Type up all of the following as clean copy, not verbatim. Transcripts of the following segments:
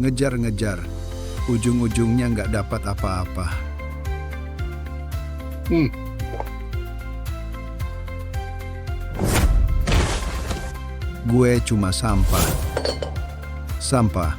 Ngejar-ngejar, ujung-ujungnya nggak dapat apa-apa. Gue cuma sampah. Sampah.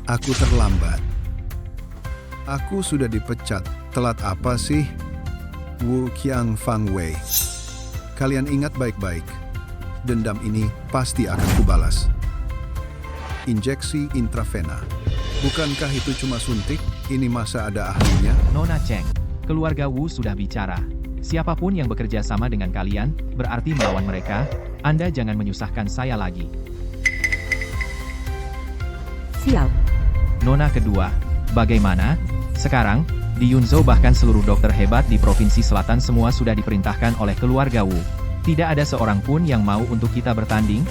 Aku terlambat. Aku sudah dipecat. Telat apa sih? Wu Qiang Fang Wei. Kalian ingat baik-baik. Dendam ini pasti akan kubalas. Injeksi intravena. Bukankah itu cuma suntik? Ini masa ada ahlinya? Nona Cheng, keluarga Wu sudah bicara. Siapapun yang bekerja sama dengan kalian, berarti melawan mereka. Anda jangan menyusahkan saya lagi. Sial. Nona kedua, bagaimana? Sekarang, di Yunzhou bahkan seluruh dokter hebat di Provinsi Selatan semua sudah diperintahkan oleh keluarga Wu. Tidak ada seorang pun yang mau untuk kita bertanding?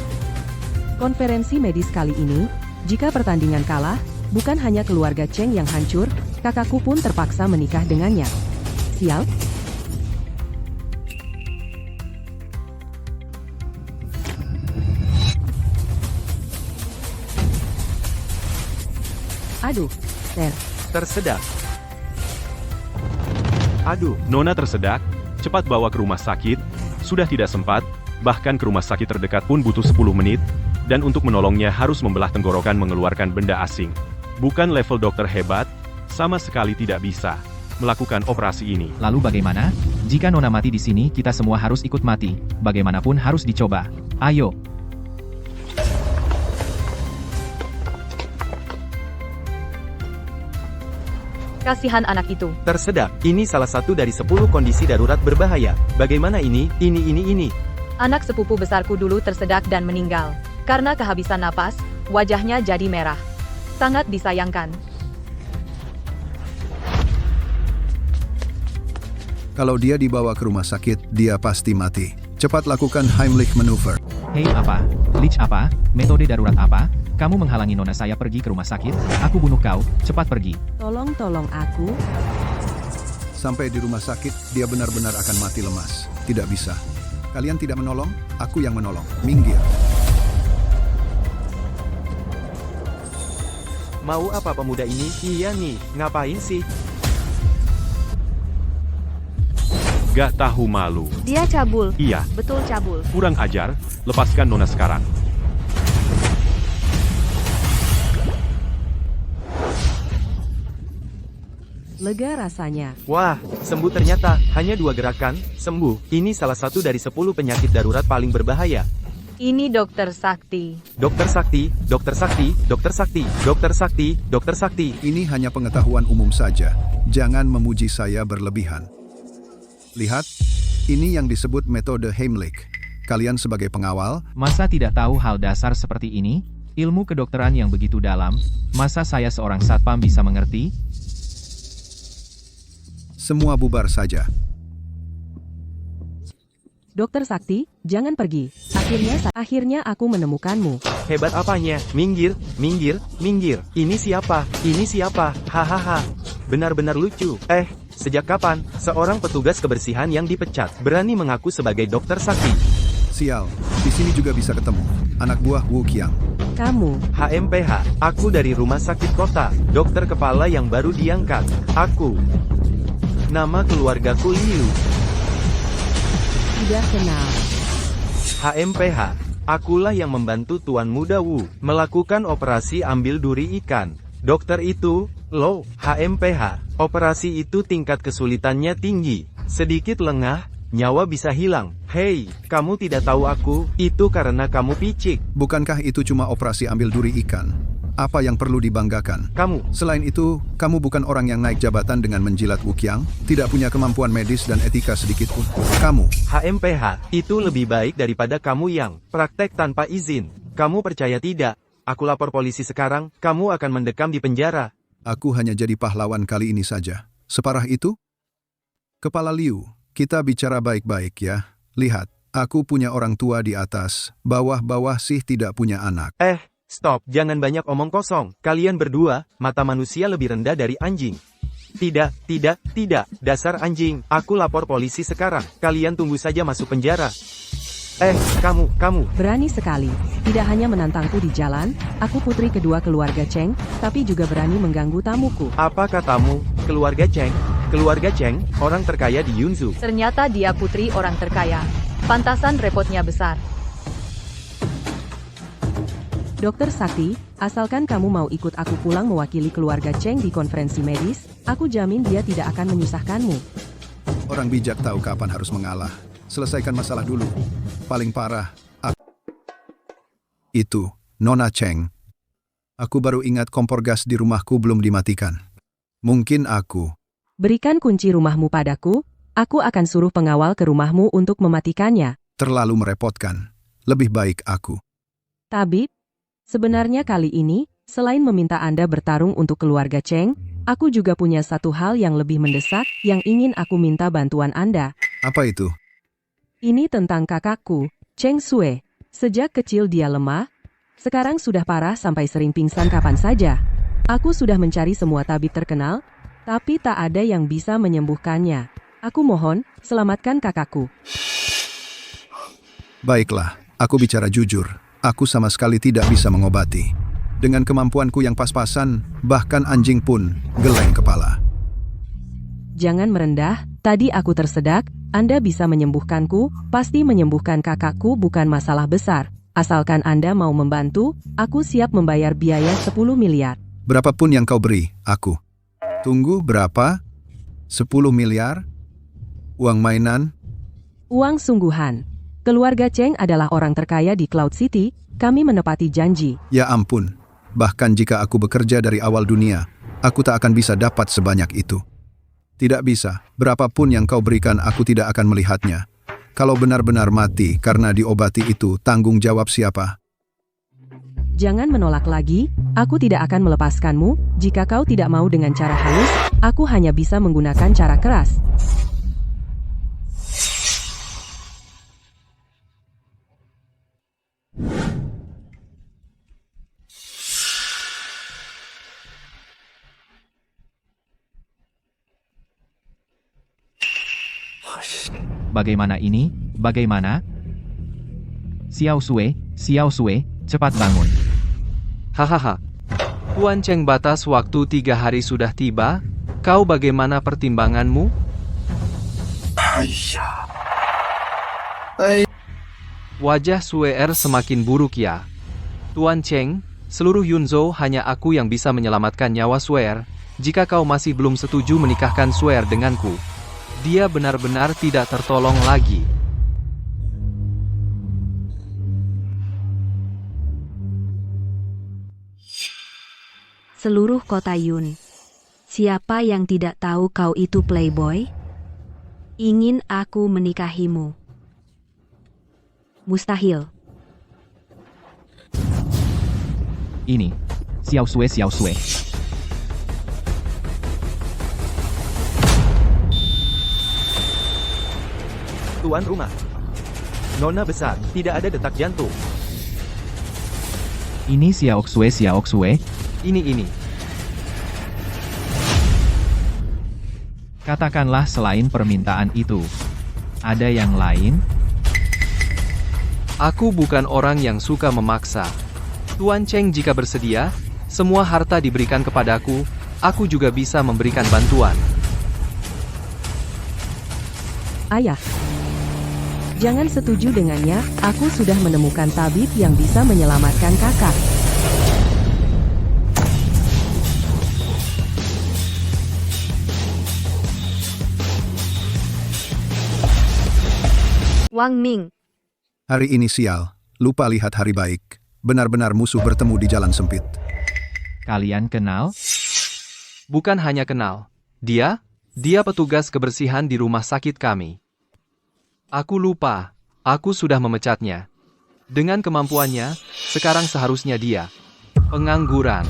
Konferensi medis kali ini, jika pertandingan kalah, bukan hanya keluarga Cheng yang hancur, kakakku pun terpaksa menikah dengannya. Sial. Aduh, Tersedak. Aduh, Nona tersedak. Cepat bawa ke rumah sakit. Sudah tidak sempat, bahkan ke rumah sakit terdekat pun butuh 10 menit. Dan untuk menolongnya harus membelah tenggorokan mengeluarkan benda asing. Bukan level dokter hebat, sama sekali tidak bisa melakukan operasi ini. Lalu bagaimana? Jika Nona mati di sini, kita semua harus ikut mati. Bagaimanapun harus dicoba. Ayo. Kasihan anak itu. Tersedak. Ini salah satu dari 10 kondisi darurat berbahaya. Bagaimana ini? Ini. Anak sepupu besarku dulu tersedak dan meninggal. Karena kehabisan napas, wajahnya jadi merah. Sangat disayangkan. Kalau dia dibawa ke rumah sakit, dia pasti mati. Cepat lakukan Heimlich maneuver. Hei apa? Lich apa? Metode darurat apa? Kamu menghalangi Nona saya pergi ke rumah sakit? Aku bunuh kau, cepat pergi. tolong aku. Sampai di rumah sakit, dia benar-benar akan mati lemas. Tidak bisa. Kalian tidak menolong, aku yang menolong. Minggir. Mau apa pemuda ini? Iya nih, ngapain sih? Gak tahu malu. Dia cabul. Iya, Betul cabul. kurang ajar. Lepaskan Nona sekarang. Lega rasanya. Wah, sembuh ternyata. Hanya 2 gerakan, sembuh. Ini salah satu dari 10 penyakit darurat paling berbahaya. Ini Dokter Sakti. Dokter Sakti, Dokter Sakti, Dokter Sakti, Dokter Sakti, Dokter Sakti. Ini hanya pengetahuan umum saja. Jangan memuji saya berlebihan. Lihat, ini yang disebut metode Heimlich. Kalian sebagai pengawal, Masa tidak tahu hal dasar seperti ini? Ilmu kedokteran yang begitu dalam, masa saya seorang satpam bisa mengerti? semua bubar saja. Dokter Sakti, jangan pergi. Akhirnya aku menemukanmu. Hebat apanya? Minggir, minggir, minggir. Ini siapa? Ini siapa? Hahaha. Benar-benar lucu. Sejak kapan seorang petugas kebersihan yang dipecat berani mengaku sebagai Dokter Sakti? Sial, di sini juga bisa ketemu. Anak buah Wu Qiang. Kamu. HMPH, aku dari rumah sakit kota. Dokter kepala yang baru diangkat. Aku. Nama keluargaku Liu. Tidak kenal. HMPH, akulah yang membantu Tuan Muda Wu melakukan operasi ambil duri ikan. Dokter itu, loh, HMPH, operasi itu tingkat kesulitannya tinggi. Sedikit lengah, nyawa bisa hilang. Hei, kamu tidak tahu aku, itu karena kamu picik. Bukankah itu cuma operasi ambil duri ikan? Apa yang perlu dibanggakan? Kamu. Selain itu, kamu bukan orang yang naik jabatan dengan menjilat Wu Qiang, tidak punya kemampuan medis dan etika sedikit pun. Kamu. HMPH, itu lebih baik daripada kamu yang praktek tanpa izin. Kamu percaya tidak? Aku lapor polisi sekarang, kamu akan mendekam di penjara. Aku hanya jadi pahlawan kali ini saja. Separah itu? Kepala Liu, Kita bicara baik-baik ya. Lihat, aku punya orang tua di atas, bawah-bawah sih tidak punya anak. Stop, jangan banyak omong kosong. Kalian berdua, mata manusia lebih rendah dari anjing. Tidak, dasar anjing. Aku lapor polisi sekarang. Kalian tunggu saja masuk penjara. Kamu. Berani sekali. Tidak hanya menantangku di jalan, aku putri kedua keluarga Cheng, tapi juga berani mengganggu tamuku. Apa katamu, keluarga Cheng? Keluarga Cheng, orang terkaya di Yunzhou. Ternyata dia putri orang terkaya. Pantasan repotnya besar. Dokter Sakti, asalkan kamu mau ikut aku pulang mewakili keluarga Cheng di konferensi medis, aku jamin dia tidak akan menyusahkanmu. Orang bijak tahu kapan harus mengalah. Selesaikan masalah dulu. Paling parah, itu, Nona Cheng. Aku baru ingat kompor gas di rumahku belum dimatikan. Mungkin aku. Berikan kunci rumahmu padaku, aku akan suruh pengawal ke rumahmu untuk mematikannya. Terlalu merepotkan. Lebih baik aku. Tabib, sebenarnya kali ini, selain meminta Anda bertarung untuk keluarga Cheng, aku juga punya satu hal yang lebih mendesak yang ingin aku minta bantuan Anda. Apa itu? Ini tentang kakakku, Cheng Sue. Sejak kecil dia lemah, sekarang sudah parah sampai sering pingsan kapan saja. Aku sudah mencari semua tabib terkenal, tapi tak ada yang bisa menyembuhkannya. Aku mohon, selamatkan kakakku. Baiklah, aku bicara jujur. Aku sama sekali tidak bisa mengobati. Dengan kemampuanku yang pas-pasan, bahkan anjing pun geleng kepala. Jangan merendah, tadi aku tersedak, Anda bisa menyembuhkanku, pasti menyembuhkan kakakku bukan masalah besar. Asalkan Anda mau membantu, aku siap membayar biaya 10 miliar. Berapapun yang kau beri, aku. Tunggu, berapa? 10 miliar? Uang mainan? Uang sungguhan. Keluarga Cheng adalah orang terkaya di Cloud City, kami menepati janji. Ya ampun, bahkan jika aku bekerja dari awal dunia, aku tak akan bisa dapat sebanyak itu. Tidak bisa, berapapun yang kau berikan aku tidak akan melihatnya. Kalau benar-benar mati karena diobati itu, tanggung jawab siapa? Jangan menolak lagi, aku tidak akan melepaskanmu, jika kau tidak mau dengan cara halus, aku hanya bisa menggunakan cara keras. Bagaimana ini? Bagaimana? Xiao Sue, cepat bangun. Hahaha. Tuan Cheng, batas waktu 3 hari sudah tiba. Kau bagaimana pertimbanganmu? Wajah Sue semakin buruk ya. Tuan Cheng, seluruh Yunzhou hanya aku yang bisa menyelamatkan nyawa Sue. Jika kau masih belum setuju menikahkan Sue denganku, dia benar-benar tidak tertolong lagi. Seluruh kota Yun. Siapa yang tidak tahu kau itu playboy? Ingin aku menikahimu. Mustahil. Ini, Xiao Sue. Tuan rumah. Nona besar, tidak ada detak jantung. Ini Xiao Sue. Ini. Katakanlah selain permintaan itu. Ada yang lain? Aku bukan orang yang suka memaksa. Tuan Cheng jika bersedia, semua harta diberikan kepadaku, aku juga bisa memberikan bantuan. Ayah. Jangan setuju dengannya, aku sudah menemukan tabib yang bisa menyelamatkan kakak. Wang Ming. Hari ini sial, lupa lihat hari baik. Benar-benar musuh bertemu di jalan sempit. Kalian kenal? Bukan hanya kenal. Dia petugas kebersihan di rumah sakit kami. Aku lupa, aku sudah memecatnya. Dengan kemampuannya, sekarang seharusnya dia pengangguran.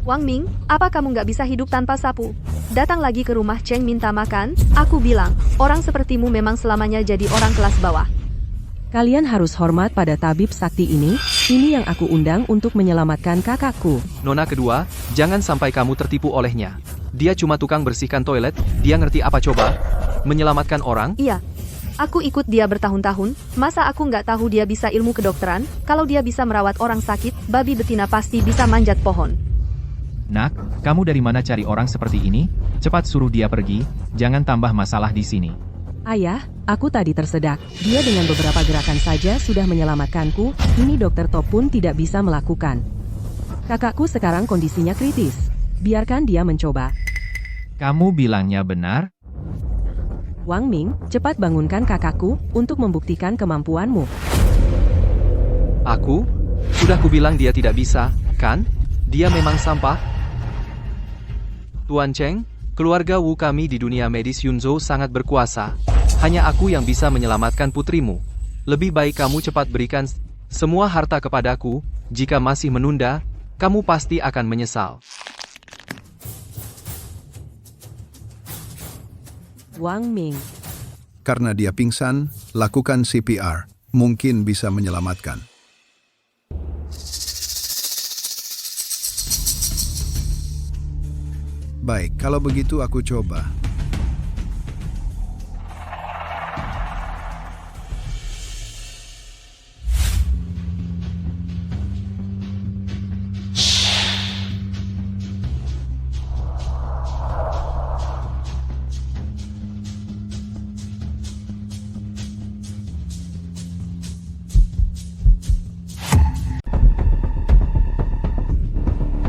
Wang Ming, apa kamu nggak bisa hidup tanpa sapu? Datang lagi ke rumah Cheng minta makan, aku bilang, orang sepertimu memang selamanya jadi orang kelas bawah. Kalian harus hormat pada tabib sakti ini yang aku undang untuk menyelamatkan kakakku. Nona kedua, jangan sampai kamu tertipu olehnya. Dia cuma tukang bersihkan toilet, dia ngerti apa coba? Menyelamatkan orang? Iya. Aku ikut dia bertahun-tahun, masa aku nggak tahu dia bisa ilmu kedokteran? Kalau dia bisa merawat orang sakit, babi betina pasti bisa manjat pohon. Nak, kamu dari mana cari orang seperti ini? Cepat suruh dia pergi, jangan tambah masalah di sini. Ayah, aku tadi tersedak. Dia dengan beberapa gerakan saja sudah menyelamatkanku, ini dokter top pun tidak bisa melakukan. Kakakku sekarang kondisinya kritis. Biarkan dia mencoba. Kamu bilangnya benar? Wang Ming, cepat bangunkan kakakku untuk membuktikan kemampuanmu. Aku? Sudah kubilang dia tidak bisa, kan? Dia memang sampah. Tuan Cheng, keluarga Wu kami di dunia medis Yunzhou sangat berkuasa. Hanya aku yang bisa menyelamatkan putrimu. Lebih baik kamu cepat berikan semua harta kepadaku, jika masih menunda, kamu pasti akan menyesal. Wang Ming. Karena dia pingsan, lakukan CPR. Mungkin bisa menyelamatkan. Baik, kalau begitu aku coba.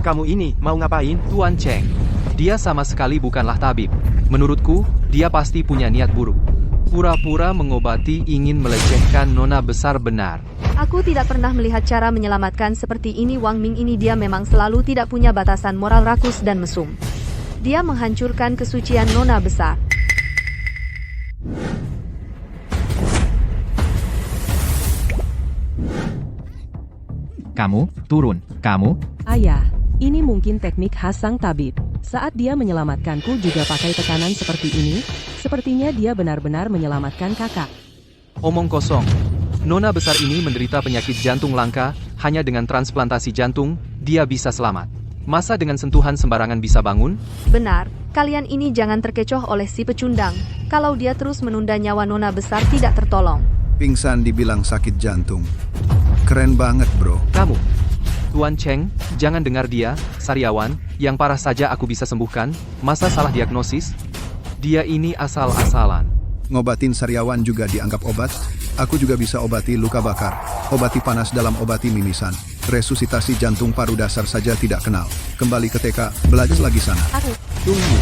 Kamu ini mau ngapain? Tuan Cheng, dia sama sekali bukanlah tabib. Menurutku, dia pasti punya niat buruk. Pura-pura mengobati ingin melecehkan nona besar benar. Aku tidak pernah melihat cara menyelamatkan seperti ini. Wang Ming ini dia memang selalu tidak punya batasan moral rakus dan mesum. Dia menghancurkan kesucian nona besar. Kamu, turun, kamu. Ayah, ini mungkin teknik khas sang tabib. Saat dia menyelamatkanku juga pakai tekanan seperti ini, sepertinya dia benar-benar menyelamatkan kakak. Omong kosong. Nona besar ini menderita penyakit jantung langka, hanya dengan transplantasi jantung, dia bisa selamat. Masa dengan sentuhan sembarangan bisa bangun? Benar, kalian ini jangan terkecoh oleh si pecundang. Kalau dia terus menunda nyawa nona besar tidak tertolong. Pingsan dibilang sakit jantung. Keren banget, bro. Kamu, Tuan Cheng, jangan dengar dia, sariawan, yang parah saja aku bisa sembuhkan, masa salah diagnosis? Dia ini asal-asalan. Ngobatin sariawan juga dianggap obat? Aku juga bisa obati luka bakar, obati panas dalam obati mimisan. Resusitasi jantung paru dasar saja tidak kenal. Kembali ke TK, belajar lagi sana. Aku, Tunggu.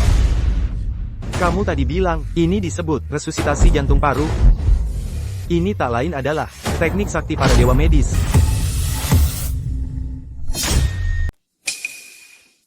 Kamu tadi bilang, ini disebut resusitasi jantung paru. Ini tak lain adalah teknik sakti para dewa medis.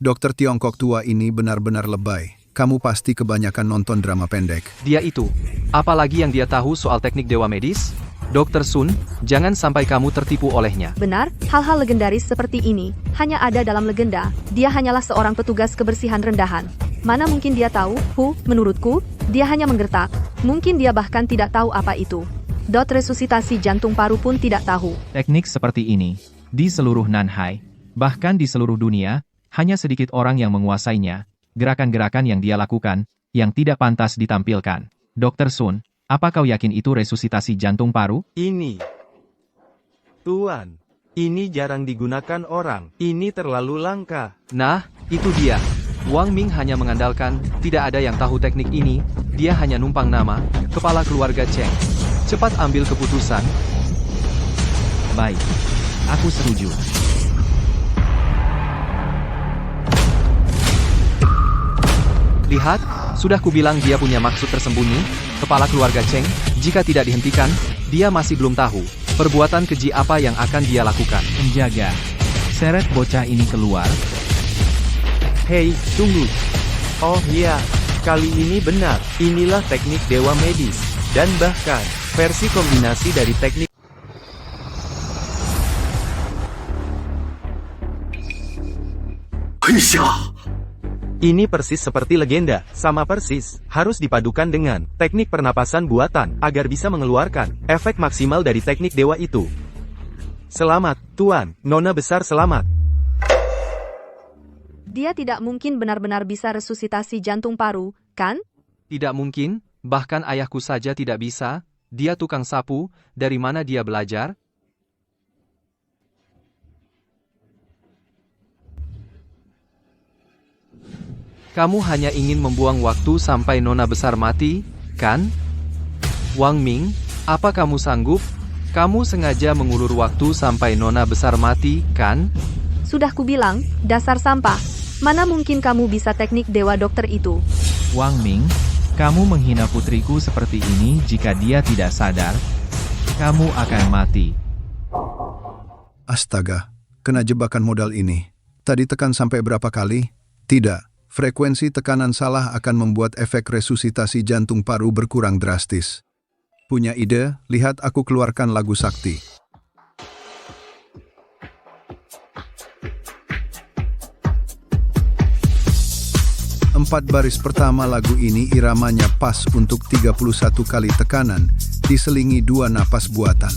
Dokter Tiongkok tua ini benar-benar lebay. Kamu pasti kebanyakan nonton drama pendek. Dia itu. Apalagi yang dia tahu soal teknik dewa medis? Dr. Sun, jangan sampai kamu tertipu olehnya. benar, hal-hal legendaris seperti ini hanya ada dalam legenda. Dia hanyalah seorang petugas kebersihan rendahan. Mana mungkin dia tahu? Menurutku, dia hanya menggertak. Mungkin dia bahkan tidak tahu apa itu. Resusitasi jantung paru pun tidak tahu. Teknik seperti ini, di seluruh Nanhai, bahkan di seluruh dunia, hanya sedikit orang yang menguasainya. Gerakan-gerakan yang dia lakukan, yang tidak pantas ditampilkan. Dr. Sun, apa kau yakin itu resusitasi jantung paru? Ini. Tuan, ini jarang digunakan orang. Ini terlalu langka. Nah, itu dia. Wang Ming hanya mengandalkan, tidak ada yang tahu teknik ini, dia hanya numpang nama, kepala keluarga Cheng. Cepat ambil keputusan. Baik, aku setuju. Lihat, sudah kubilang dia punya maksud tersembunyi, kepala keluarga Cheng, jika tidak dihentikan, dia masih belum tahu, perbuatan keji apa yang akan dia lakukan. Penjaga, seret bocah ini keluar. Hei, tunggu. Oh iya, kali ini benar. Inilah teknik dewa medis. Dan bahkan, versi kombinasi dari teknik Ini persis seperti legenda, sama persis, harus dipadukan dengan teknik pernapasan buatan, agar bisa mengeluarkan efek maksimal dari teknik dewa itu. Selamat, Tuan, Nona Besar selamat. Dia tidak mungkin benar-benar bisa resusitasi jantung paru, kan? Tidak mungkin, bahkan ayahku saja tidak bisa. Dia tukang sapu, dari mana dia belajar? Kamu hanya ingin membuang waktu sampai Nona Besar mati, kan? Wang Ming, apa kamu sanggup? Kamu sengaja mengulur waktu sampai Nona Besar mati, kan? Sudah kubilang, dasar sampah. Mana mungkin kamu bisa teknik dewa dokter itu? Wang Ming, kamu menghina putriku seperti ini jika dia tidak sadar. Kamu akan mati. Astaga, kena jebakan modal ini. Tadi tekan sampai berapa kali? Tidak. Frekuensi tekanan salah akan membuat efek resusitasi jantung paru berkurang drastis. Punya ide? Lihat aku keluarkan lagu sakti. Empat baris pertama lagu ini iramanya pas untuk 31 kali tekanan, diselingi 2 napas buatan.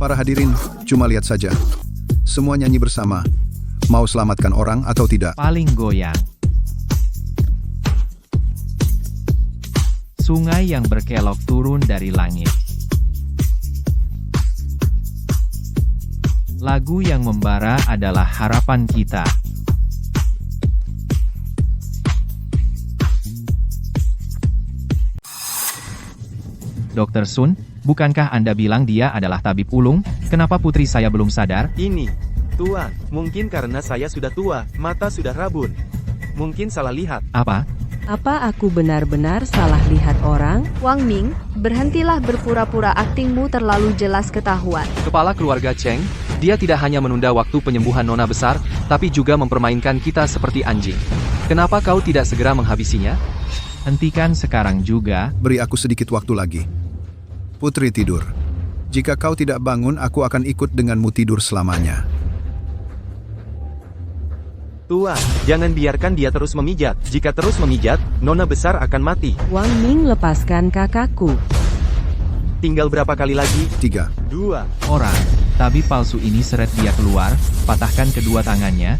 Para hadirin, cuma lihat saja. Semua nyanyi bersama. Mau selamatkan orang atau tidak? Paling goyang. Sungai yang berkelok turun dari langit. Lagu yang membara adalah harapan kita. Dr. Sun, bukankah Anda bilang dia adalah tabib ulung? Kenapa putri saya belum sadar? Ini, Tuan, mungkin karena saya sudah tua, mata sudah rabun. Mungkin salah lihat. Apa? Apa aku benar-benar salah lihat orang? Wang Ming, berhentilah berpura-pura, aktingmu terlalu jelas ketahuan. Kepala keluarga Cheng, dia tidak hanya menunda waktu penyembuhan Nona Besar, tapi juga mempermainkan kita seperti anjing. Kenapa kau tidak segera menghabisinya? Hentikan sekarang juga. Beri aku sedikit waktu lagi. Putri tidur. Jika kau tidak bangun, aku akan ikut denganmu tidur selamanya. Tuan, jangan biarkan dia terus memijat. Jika terus memijat, Nona Besar akan mati. Wang Ming, lepaskan kakakku. Tinggal berapa kali lagi? 3. 2. Orang, tabib palsu ini seret dia keluar, patahkan kedua tangannya.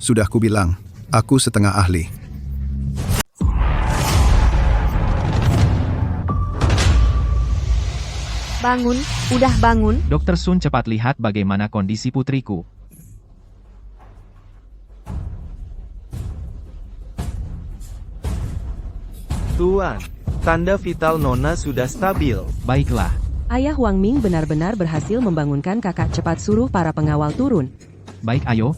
Sudah kubilang, aku setengah ahli. Bangun, udah bangun. Dr. Sun, cepat lihat bagaimana kondisi putriku. Tuan, tanda vital Nona sudah stabil. Baiklah. Ayah Wang Ming benar-benar berhasil membangunkan kakak. Cepat suruh para pengawal turun. Baik, ayo.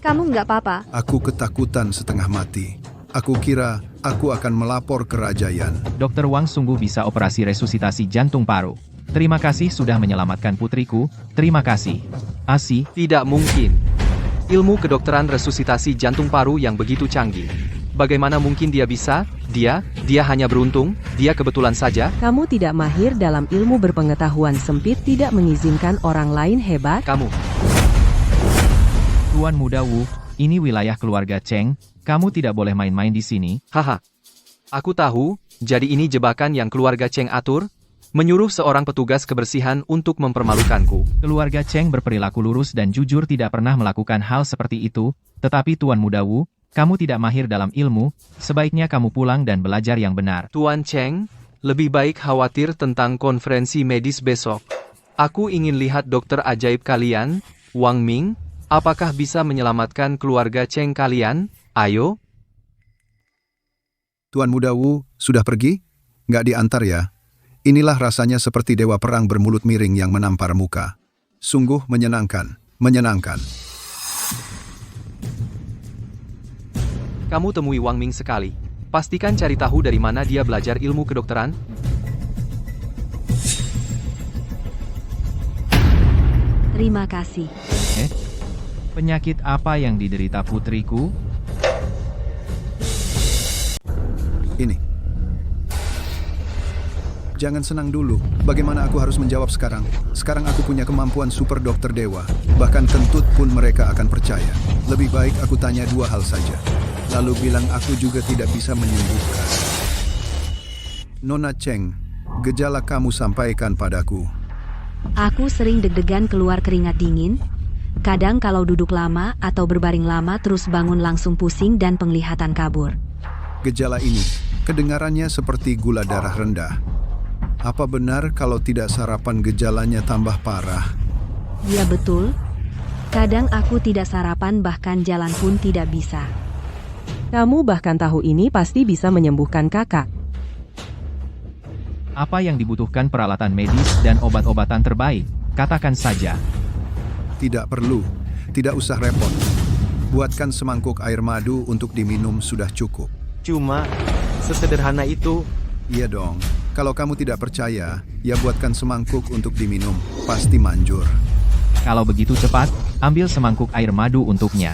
Kamu nggak apa-apa. Aku ketakutan setengah mati. Aku kira aku akan melapor kerajaan. Dr. Wang sungguh bisa operasi resusitasi jantung paru. Terima kasih sudah menyelamatkan putriku. Terima kasih. Asi, Tidak mungkin. Ilmu kedokteran resusitasi jantung paru yang begitu canggih. Bagaimana mungkin dia bisa? Dia hanya beruntung, dia kebetulan saja. Kamu tidak mahir dalam ilmu berpengetahuan sempit, tidak mengizinkan orang lain hebat. Kamu. Tuan Muda Wu, ini wilayah keluarga Cheng. Kamu tidak boleh main-main di sini. Haha. Aku tahu, jadi ini jebakan yang keluarga Cheng atur? Menyuruh seorang petugas kebersihan untuk mempermalukanku. Keluarga Cheng berperilaku lurus dan jujur, tidak pernah melakukan hal seperti itu. Tetapi Tuan Muda Wu, kamu tidak mahir dalam ilmu, sebaiknya kamu pulang dan belajar yang benar. Tuan Cheng, lebih baik khawatir tentang konferensi medis besok. Aku ingin lihat dokter ajaib kalian, Wang Ming. Apakah bisa menyelamatkan keluarga Cheng kalian? Ayo. Tuan Muda Wu, sudah pergi? Nggak diantar ya? Inilah rasanya seperti dewa perang bermulut miring yang menampar muka. Sungguh menyenangkan, menyenangkan. Kamu temui Wang Ming sekali. Pastikan cari tahu dari mana dia belajar ilmu kedokteran. Terima kasih. Penyakit apa yang diderita putriku? Ini. Jangan senang dulu. Bagaimana aku harus menjawab sekarang? Sekarang aku punya kemampuan super dokter dewa. Bahkan kentut pun mereka akan percaya. Lebih baik aku tanya dua hal saja. Lalu bilang aku juga tidak bisa menyembuhkan. Nona Cheng, gejala kamu sampaikan padaku. Aku sering deg-degan keluar keringat dingin. Kadang kalau duduk lama atau berbaring lama terus bangun langsung pusing dan penglihatan kabur. Gejala ini, kedengarannya seperti gula darah rendah. Apa benar kalau tidak sarapan gejalanya tambah parah? Ya betul. Kadang aku tidak sarapan bahkan jalan pun tidak bisa. Kamu bahkan tahu ini pasti bisa menyembuhkan kakak. Apa yang dibutuhkan peralatan medis dan obat-obatan terbaik? Katakan saja. Tidak perlu, tidak usah repot. Buatkan semangkuk air madu untuk diminum sudah cukup. Cuma, sesederhana itu. Iya dong, kalau kamu tidak percaya, ya buatkan semangkuk untuk diminum, pasti manjur. Kalau begitu cepat, ambil semangkuk air madu untuknya.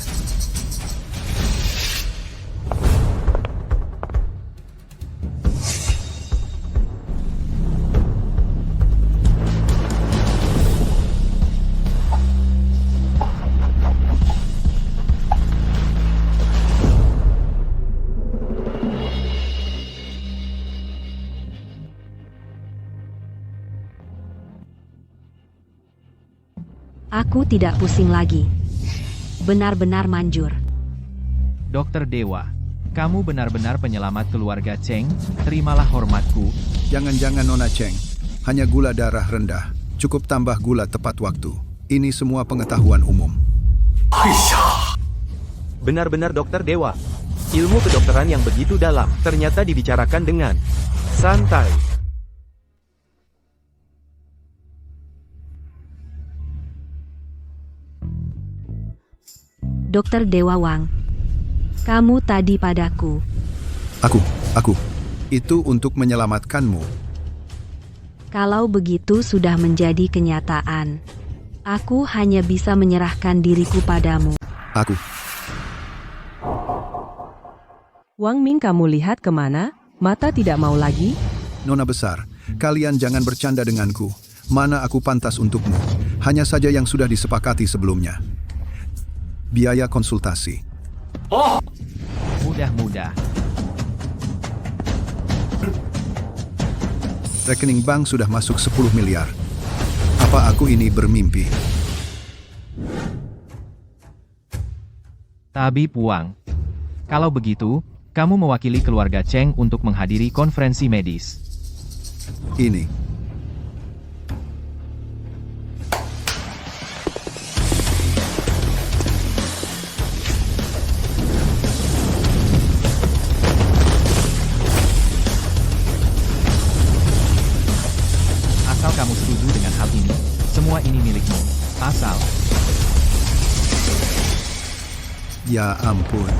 Aku tidak pusing lagi. Benar-benar manjur. Dokter Dewa, kamu benar-benar penyelamat keluarga Cheng, terimalah hormatku. Jangan-jangan Nona Cheng, hanya gula darah rendah, cukup tambah gula tepat waktu. Ini semua pengetahuan umum. Benar-benar dokter dewa. Ilmu kedokteran yang begitu dalam, ternyata dibicarakan dengan santai. Dokter Dewa Wang. Kamu tadi padaku. Aku. Itu untuk menyelamatkanmu. Kalau begitu sudah menjadi kenyataan. Aku hanya bisa menyerahkan diriku padamu. Aku. Wang Ming, kamu lihat kemana? Mata tidak mau lagi? Nona besar, kalian jangan bercanda denganku. Mana aku pantas untukmu? Hanya saja yang sudah disepakati sebelumnya. Biaya konsultasi. Mudah-mudah. Rekening bank sudah masuk 10 miliar. Apa aku ini bermimpi? Tabib Wang. Kalau begitu, kamu mewakili keluarga Cheng untuk menghadiri konferensi medis. Ini. Asal kamu setuju dengan hal ini, semua ini milikmu. Asal. Ya ampun.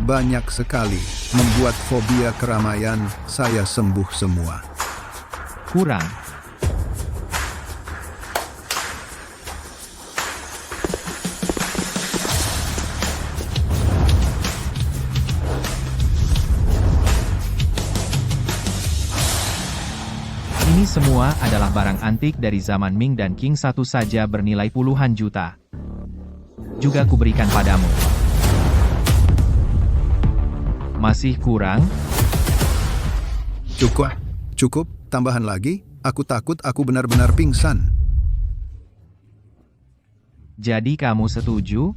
Banyak sekali. Membuat fobia keramaian, saya sembuh semua. Kurang. Ini semua adalah barang antik dari zaman Ming dan Qing, satu saja bernilai puluhan juta. Juga kuberikan padamu. Masih kurang? Cukup, tambahan lagi? Aku takut aku benar-benar pingsan. Jadi kamu setuju?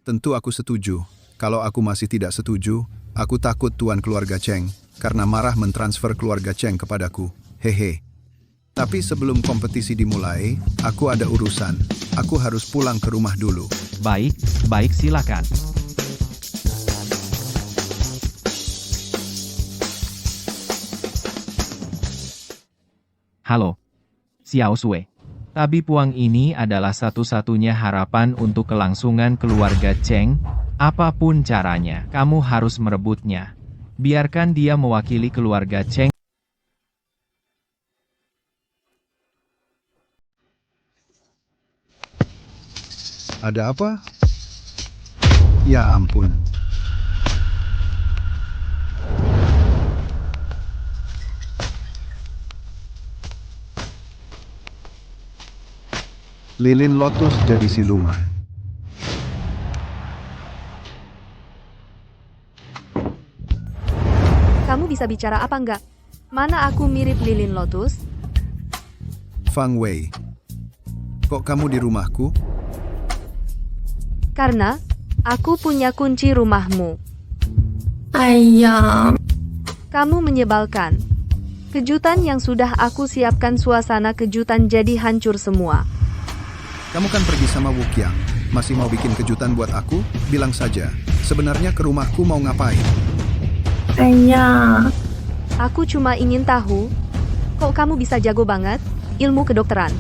Tentu aku setuju. Kalau aku masih tidak setuju, aku takut tuan keluarga Cheng, karena marah mentransfer keluarga Cheng kepadaku. Hehe. Tapi sebelum kompetisi dimulai, aku ada urusan. Aku harus pulang ke rumah dulu. Baik, silakan. Halo, Xiao Sui. Tabib Wang ini adalah satu-satunya harapan untuk kelangsungan keluarga Cheng. Apapun caranya, kamu harus merebutnya. Biarkan dia mewakili keluarga Cheng. Ada apa? Ya ampun. Lilin lotus jadi siluman. Kamu bisa bicara apa enggak? Mana aku mirip lilin lotus? Fang Wei, kok kamu di rumahku? Karena aku punya kunci rumahmu. Ayam. Kamu menyebalkan. Kejutan yang sudah aku siapkan, suasana kejutan jadi hancur semua. Kamu kan pergi sama Wu Qiang. Masih mau bikin kejutan buat aku? Bilang saja. Sebenarnya ke rumahku mau ngapain? Ayam. Aku cuma ingin tahu, kok kamu bisa jago banget ilmu kedokteran?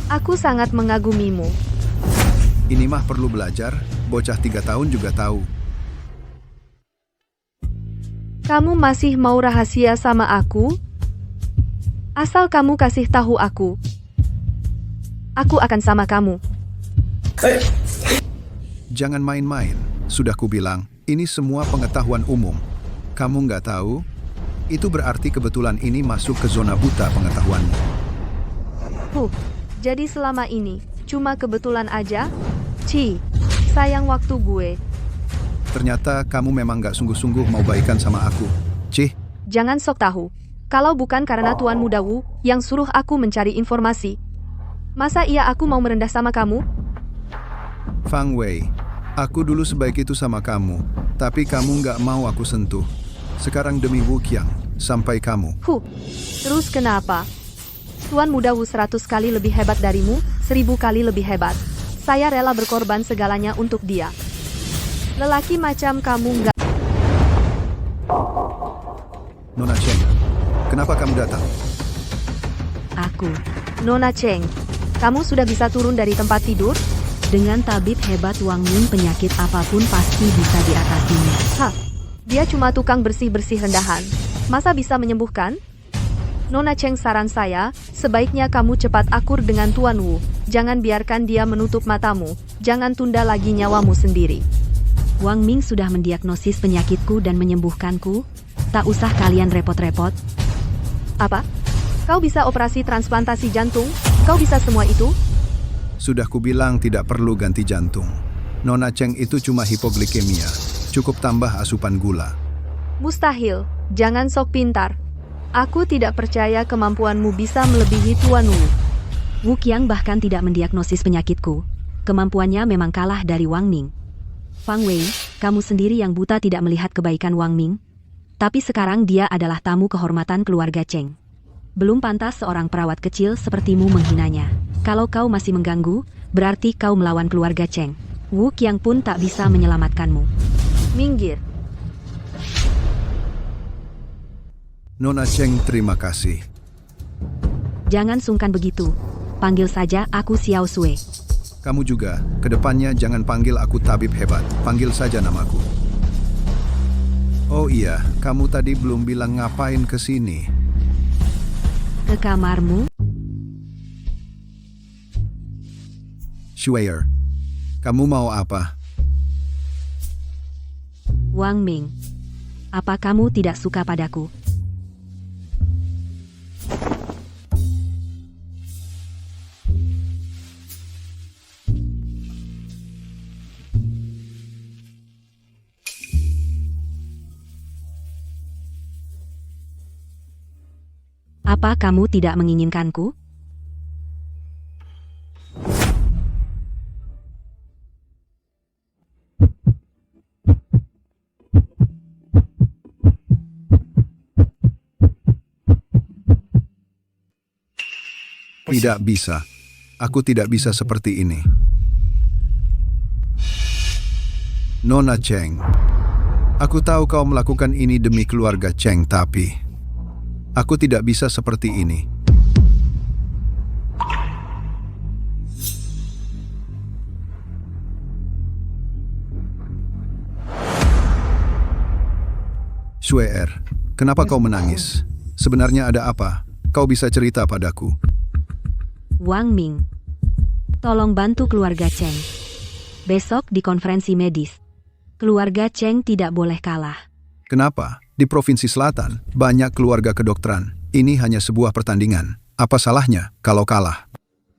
Aku sangat mengagumimu. Ini mah perlu belajar. Bocah 3 tahun juga tahu. Kamu masih mau rahasia sama aku? Asal kamu kasih tahu aku akan sama kamu. Jangan main-main. Sudah kubilang, ini semua pengetahuan umum. Kamu nggak tahu? Itu berarti kebetulan ini masuk ke zona buta pengetahuanmu. Jadi selama ini cuma kebetulan aja? Sayang waktu gue. Ternyata kamu memang nggak sungguh-sungguh mau baikan sama aku. Jangan sok tahu. Kalau bukan karena Tuan Muda Wu yang suruh aku mencari informasi, masa iya aku mau merendah sama kamu? Fang Wei, aku dulu sebaik itu sama kamu, tapi kamu nggak mau aku sentuh. Sekarang demi Wu Qiang, sampai kamu. Terus kenapa? Tuan Muda Wu 100 kali lebih hebat darimu, 1000 kali lebih hebat. Saya rela berkorban segalanya untuk dia. Lelaki macam kamu nggak... Nona Cheng, kenapa kamu datang? Aku, Nona Cheng, kamu sudah bisa turun dari tempat tidur? dengan tabib hebat Wang Ming, penyakit apapun pasti bisa diatasinya. Dia cuma tukang bersih-bersih rendahan. Masa bisa menyembuhkan? Nona Cheng, saran saya, sebaiknya kamu cepat akur dengan Tuan Wu. Jangan biarkan dia menutup matamu. Jangan tunda lagi nyawamu sendiri. Wang Ming sudah mendiagnosis penyakitku dan menyembuhkanku. Tak usah kalian repot-repot. Apa? Kau bisa operasi transplantasi jantung? Kau bisa semua itu? Sudah kubilang tidak perlu ganti jantung. Nona Cheng itu cuma hipoglikemia. Cukup tambah asupan gula. Mustahil. Jangan sok pintar. Aku tidak percaya kemampuanmu bisa melebihi Tuan Wu. Wu Qiang bahkan tidak mendiagnosis penyakitku. Kemampuannya memang kalah dari Wang Ming. Fang Wei, kamu sendiri yang buta tidak melihat kebaikan Wang Ming. Tapi sekarang dia adalah tamu kehormatan keluarga Cheng. Belum pantas seorang perawat kecil sepertimu menghinanya. Kalau kau masih mengganggu, berarti kau melawan keluarga Cheng. Wu Qiang pun tak bisa menyelamatkanmu. Minggir. Nona Cheng, terima kasih. Jangan sungkan begitu. Panggil saja aku Xiao Sui. Kamu juga, kedepannya jangan panggil aku tabib hebat. Panggil saja namaku. Oh iya, kamu tadi belum bilang ngapain ke sini. Ke kamarmu? Shuier, kamu mau apa? Wang Ming, apa kamu tidak suka padaku? Apa kamu tidak menginginkanku? Tidak bisa. Aku tidak bisa seperti ini. Nona Cheng, aku tahu kau melakukan ini demi keluarga Cheng, tapi aku tidak bisa seperti ini. Shuier, kenapa kau menangis? Sebenarnya ada apa? Kau bisa cerita padaku. Wang Ming, Tolong bantu keluarga Cheng. Besok di konferensi medis. Keluarga Cheng tidak boleh kalah. Kenapa? Di Provinsi Selatan, banyak keluarga kedokteran. Ini hanya sebuah pertandingan. Apa salahnya kalau kalah?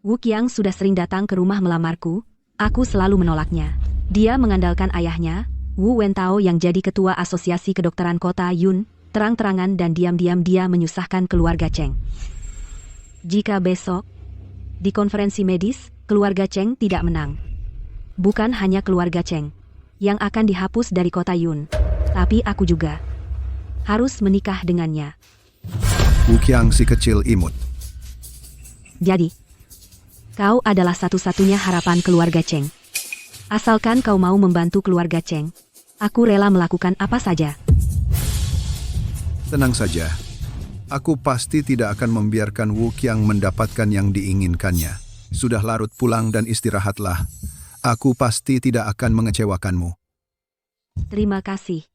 Wu Qiang sudah sering datang ke rumah melamarku. Aku selalu menolaknya. Dia mengandalkan ayahnya, Wu Wentao yang jadi ketua Asosiasi Kedokteran Kota Yun, terang-terangan dan diam-diam dia menyusahkan keluarga Cheng. Jika besok, di konferensi medis, keluarga Cheng tidak menang. Bukan hanya keluarga Cheng yang akan dihapus dari kota Yun, tapi aku juga harus menikah dengannya. Wu Qiang si kecil imut. Jadi, kau adalah satu-satunya harapan keluarga Cheng. Asalkan kau mau membantu keluarga Cheng, aku rela melakukan apa saja. Tenang saja. Aku pasti tidak akan membiarkan Wu Qiang mendapatkan yang diinginkannya. Sudah larut, pulang dan istirahatlah. Aku pasti tidak akan mengecewakanmu. Terima kasih.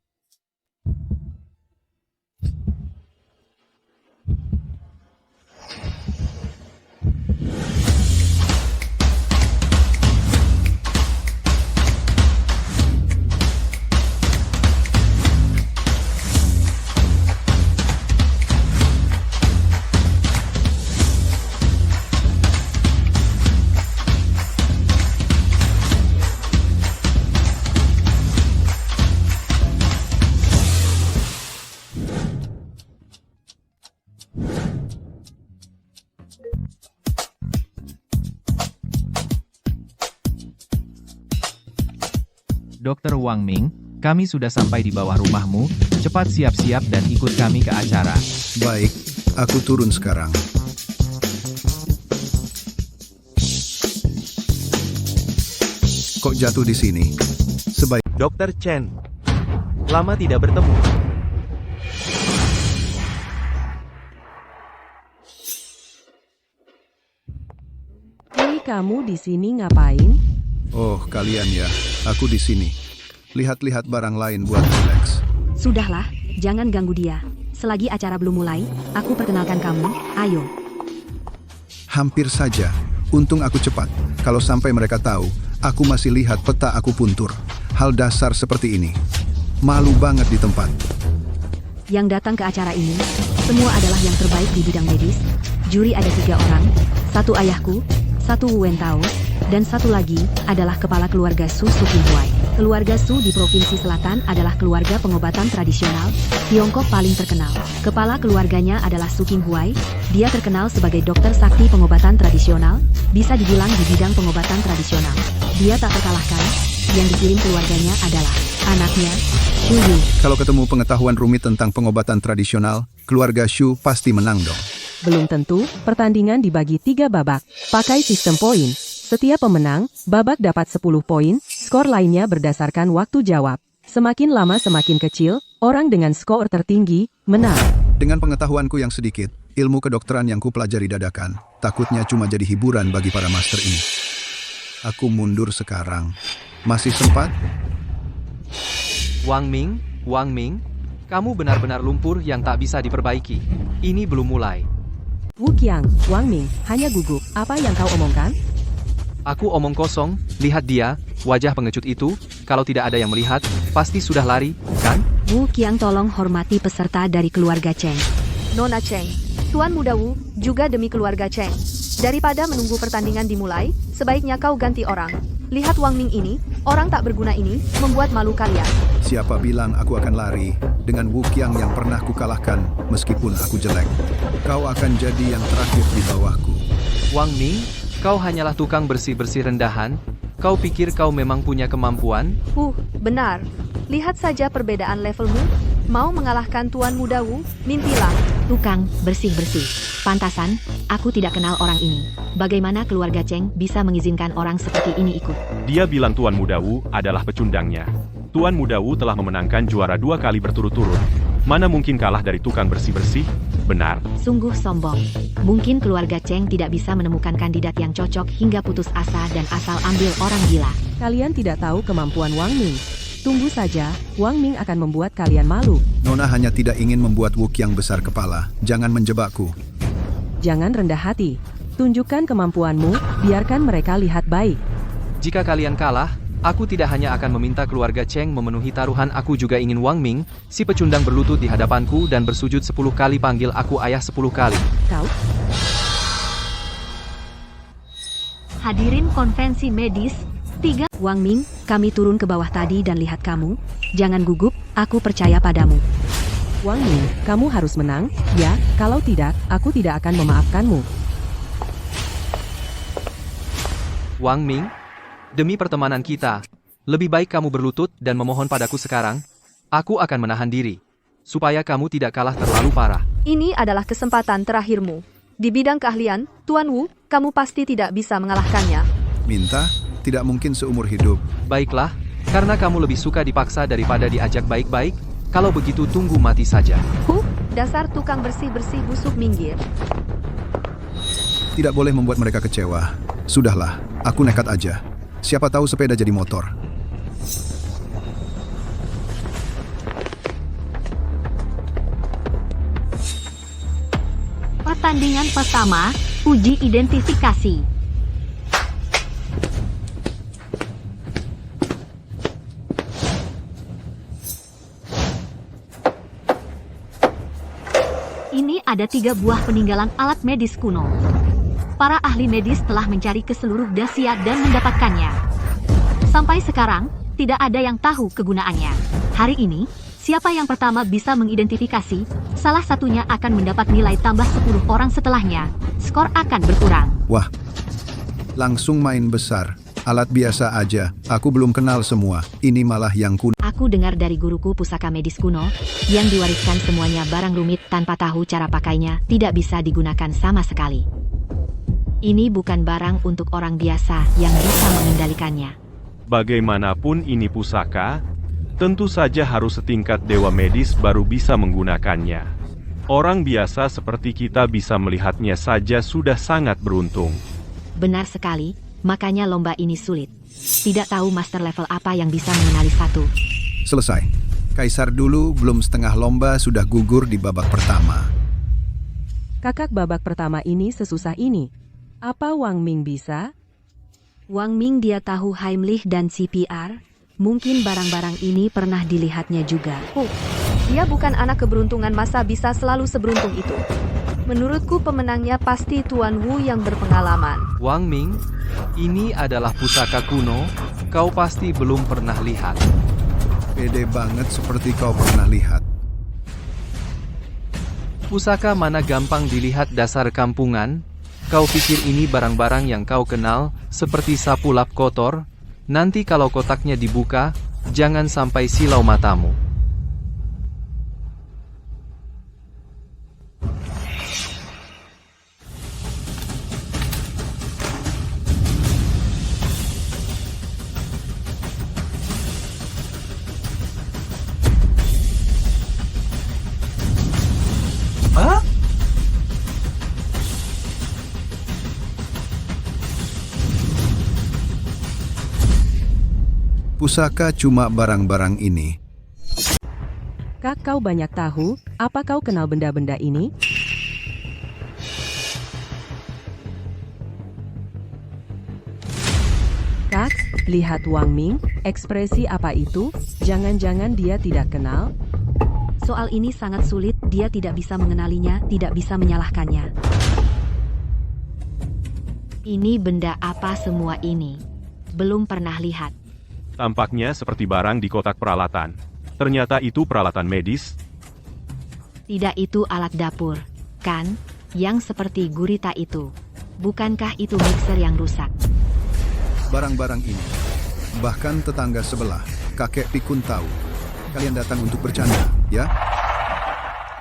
Dr. Wang Ming, kami sudah sampai di bawah rumahmu, cepat siap-siap dan ikut kami ke acara. Baik, aku turun sekarang. Kok jatuh di sini? Sebaik Dr. Chen. Lama tidak bertemu. Hei, kamu di sini ngapain? Oh, kalian ya. Aku di sini. Lihat-lihat barang lain buat relax. Sudahlah, jangan ganggu dia. Selagi acara belum mulai, aku perkenalkan kamu. Ayo. Hampir saja. Untung aku cepat. Kalau sampai mereka tahu, aku masih lihat peta aku puntur. Hal dasar seperti ini. Malu banget di tempat. Yang datang ke acara ini, semua adalah yang terbaik di bidang medis. Juri ada 3 orang, 1 ayahku, 1 Wu Wentao, dan 1 lagi adalah kepala keluarga Su Qinghuai. Keluarga Su di Provinsi Selatan adalah keluarga pengobatan tradisional Tiongkok paling terkenal. Kepala keluarganya adalah Su Qinghuai. Dia terkenal sebagai dokter sakti pengobatan tradisional, bisa dibilang di bidang pengobatan tradisional. Dia tak terkalahkan. Yang dikirim keluarganya adalah anaknya, Shu Yu. Kalau ketemu pengetahuan rumit tentang pengobatan tradisional, keluarga Shu pasti menang dong. Belum tentu, pertandingan dibagi 3 babak. Pakai sistem poin. Setiap pemenang, babak dapat 10 poin, skor lainnya berdasarkan waktu jawab. Semakin lama semakin kecil, orang dengan skor tertinggi, menang. Dengan pengetahuanku yang sedikit, ilmu kedokteran yang kupelajari dadakan, takutnya cuma jadi hiburan bagi para master ini. Aku mundur sekarang. Masih sempat? Wang Ming, kamu benar-benar lumpur yang tak bisa diperbaiki. Ini belum mulai. Wu Qiang, Wang Ming, hanya gugup. Apa yang kau omongkan? Aku omong kosong, lihat dia, wajah pengecut itu, kalau tidak ada yang melihat, pasti sudah lari, kan? Wu Qiang tolong hormati peserta dari keluarga Cheng. Nona Cheng, Tuan Muda Wu, juga demi keluarga Cheng. Daripada menunggu pertandingan dimulai, sebaiknya kau ganti orang. Lihat Wang Ming ini, orang tak berguna ini, membuat malu kalian. Siapa bilang aku akan lari dengan Wu Qiang yang pernah kukalahkan meskipun aku jelek. Kau akan jadi yang terakhir di bawahku. Wang Ming, kau hanyalah tukang bersih-bersih rendahan. Kau pikir kau memang punya kemampuan? Benar. Lihat saja perbedaan levelmu. Mau mengalahkan Tuan Muda Wu, mimpilah. Tukang bersih-bersih. Pantasan, aku tidak kenal orang ini. Bagaimana keluarga Cheng bisa mengizinkan orang seperti ini ikut? Dia bilang Tuan Muda Wu adalah pecundangnya. Tuan Muda Wu telah memenangkan juara 2 kali berturut-turut. Mana mungkin kalah dari tukang bersih-bersih? Benar. Sungguh sombong. Mungkin keluarga Cheng tidak bisa menemukan kandidat yang cocok hingga putus asa dan asal ambil orang gila. Kalian tidak tahu kemampuan Wang Ming. Tunggu saja, Wang Ming akan membuat kalian malu. Nona hanya tidak ingin membuat Wu Qiang besar kepala. Jangan menjebakku. Jangan rendah hati. Tunjukkan kemampuanmu, biarkan mereka lihat baik. Jika kalian kalah, aku tidak hanya akan meminta keluarga Cheng memenuhi taruhan, aku juga ingin Wang Ming, si pecundang berlutut di hadapanku dan bersujud 10 kali, panggil aku ayah 10 kali. Kau? Hadirin konvensi medis, 3. Wang Ming, kami turun ke bawah tadi dan lihat kamu. Jangan gugup, aku percaya padamu. Wang Ming, kamu harus menang, ya, kalau tidak, aku tidak akan memaafkanmu. Wang Ming, demi pertemanan kita, lebih baik kamu berlutut dan memohon padaku sekarang. Aku akan menahan diri, supaya kamu tidak kalah terlalu parah. Ini adalah kesempatan terakhirmu. Di bidang keahlian, Tuan Wu, kamu pasti tidak bisa mengalahkannya. Minta? Tidak mungkin seumur hidup. Baiklah, karena kamu lebih suka dipaksa daripada diajak baik-baik, kalau begitu tunggu mati saja. Dasar tukang bersih-bersih busuk, minggir. Tidak boleh membuat mereka kecewa. Sudahlah, aku nekat aja. Siapa tahu sepeda jadi motor. Pertandingan pertama, uji identifikasi. Ini ada 3 buah peninggalan alat medis kuno. Para ahli medis telah mencari ke seluruh Dacia dan mendapatkannya. Sampai sekarang, tidak ada yang tahu kegunaannya. Hari ini, siapa yang pertama bisa mengidentifikasi, salah satunya akan mendapat nilai tambah 10 orang setelahnya. Skor akan berkurang. Wah, langsung main besar. Alat biasa aja, aku belum kenal semua. Ini malah yang kuno. Aku dengar dari guruku pusaka medis kuno, yang diwariskan semuanya barang rumit tanpa tahu cara pakainya, tidak bisa digunakan sama sekali. Ini bukan barang untuk orang biasa yang bisa mengendalikannya. Bagaimanapun ini pusaka, tentu saja harus setingkat dewa medis baru bisa menggunakannya. Orang biasa seperti kita bisa melihatnya saja sudah sangat beruntung. Benar sekali, makanya lomba ini sulit. Tidak tahu master level apa yang bisa mengenali satu. Selesai. Kaisar dulu belum setengah lomba sudah gugur di babak pertama. Kakak babak pertama ini sesusah ini. Apa Wang Ming bisa? Wang Ming dia tahu Heimlich dan CPR. Mungkin barang-barang ini pernah dilihatnya juga. Dia bukan anak keberuntungan, masa bisa selalu seberuntung itu. Menurutku pemenangnya pasti Tuan Wu yang berpengalaman. Wang Ming, ini adalah pusaka kuno, kau pasti belum pernah lihat. Pede banget seperti kau pernah lihat. Pusaka mana gampang dilihat, dasar kampungan? Kau pikir ini barang-barang yang kau kenal, seperti sapu lap kotor? Nanti kalau kotaknya dibuka, jangan sampai silau matamu. Pusaka cuma barang-barang ini. Kak, kau banyak tahu, apa kau kenal benda-benda ini? Kak, lihat Wang Ming, ekspresi apa itu? Jangan-jangan dia tidak kenal? Soal ini sangat sulit, dia tidak bisa mengenalinya, tidak bisa menyalahkannya. Ini benda apa semua ini? Belum pernah lihat. Tampaknya seperti barang di kotak peralatan. Ternyata itu peralatan medis. Tidak, itu alat dapur, kan? Yang seperti gurita itu. Bukankah itu mixer yang rusak? Barang-barang ini. Bahkan tetangga sebelah, kakek Pikun tahu. Kalian datang untuk bercanda, ya?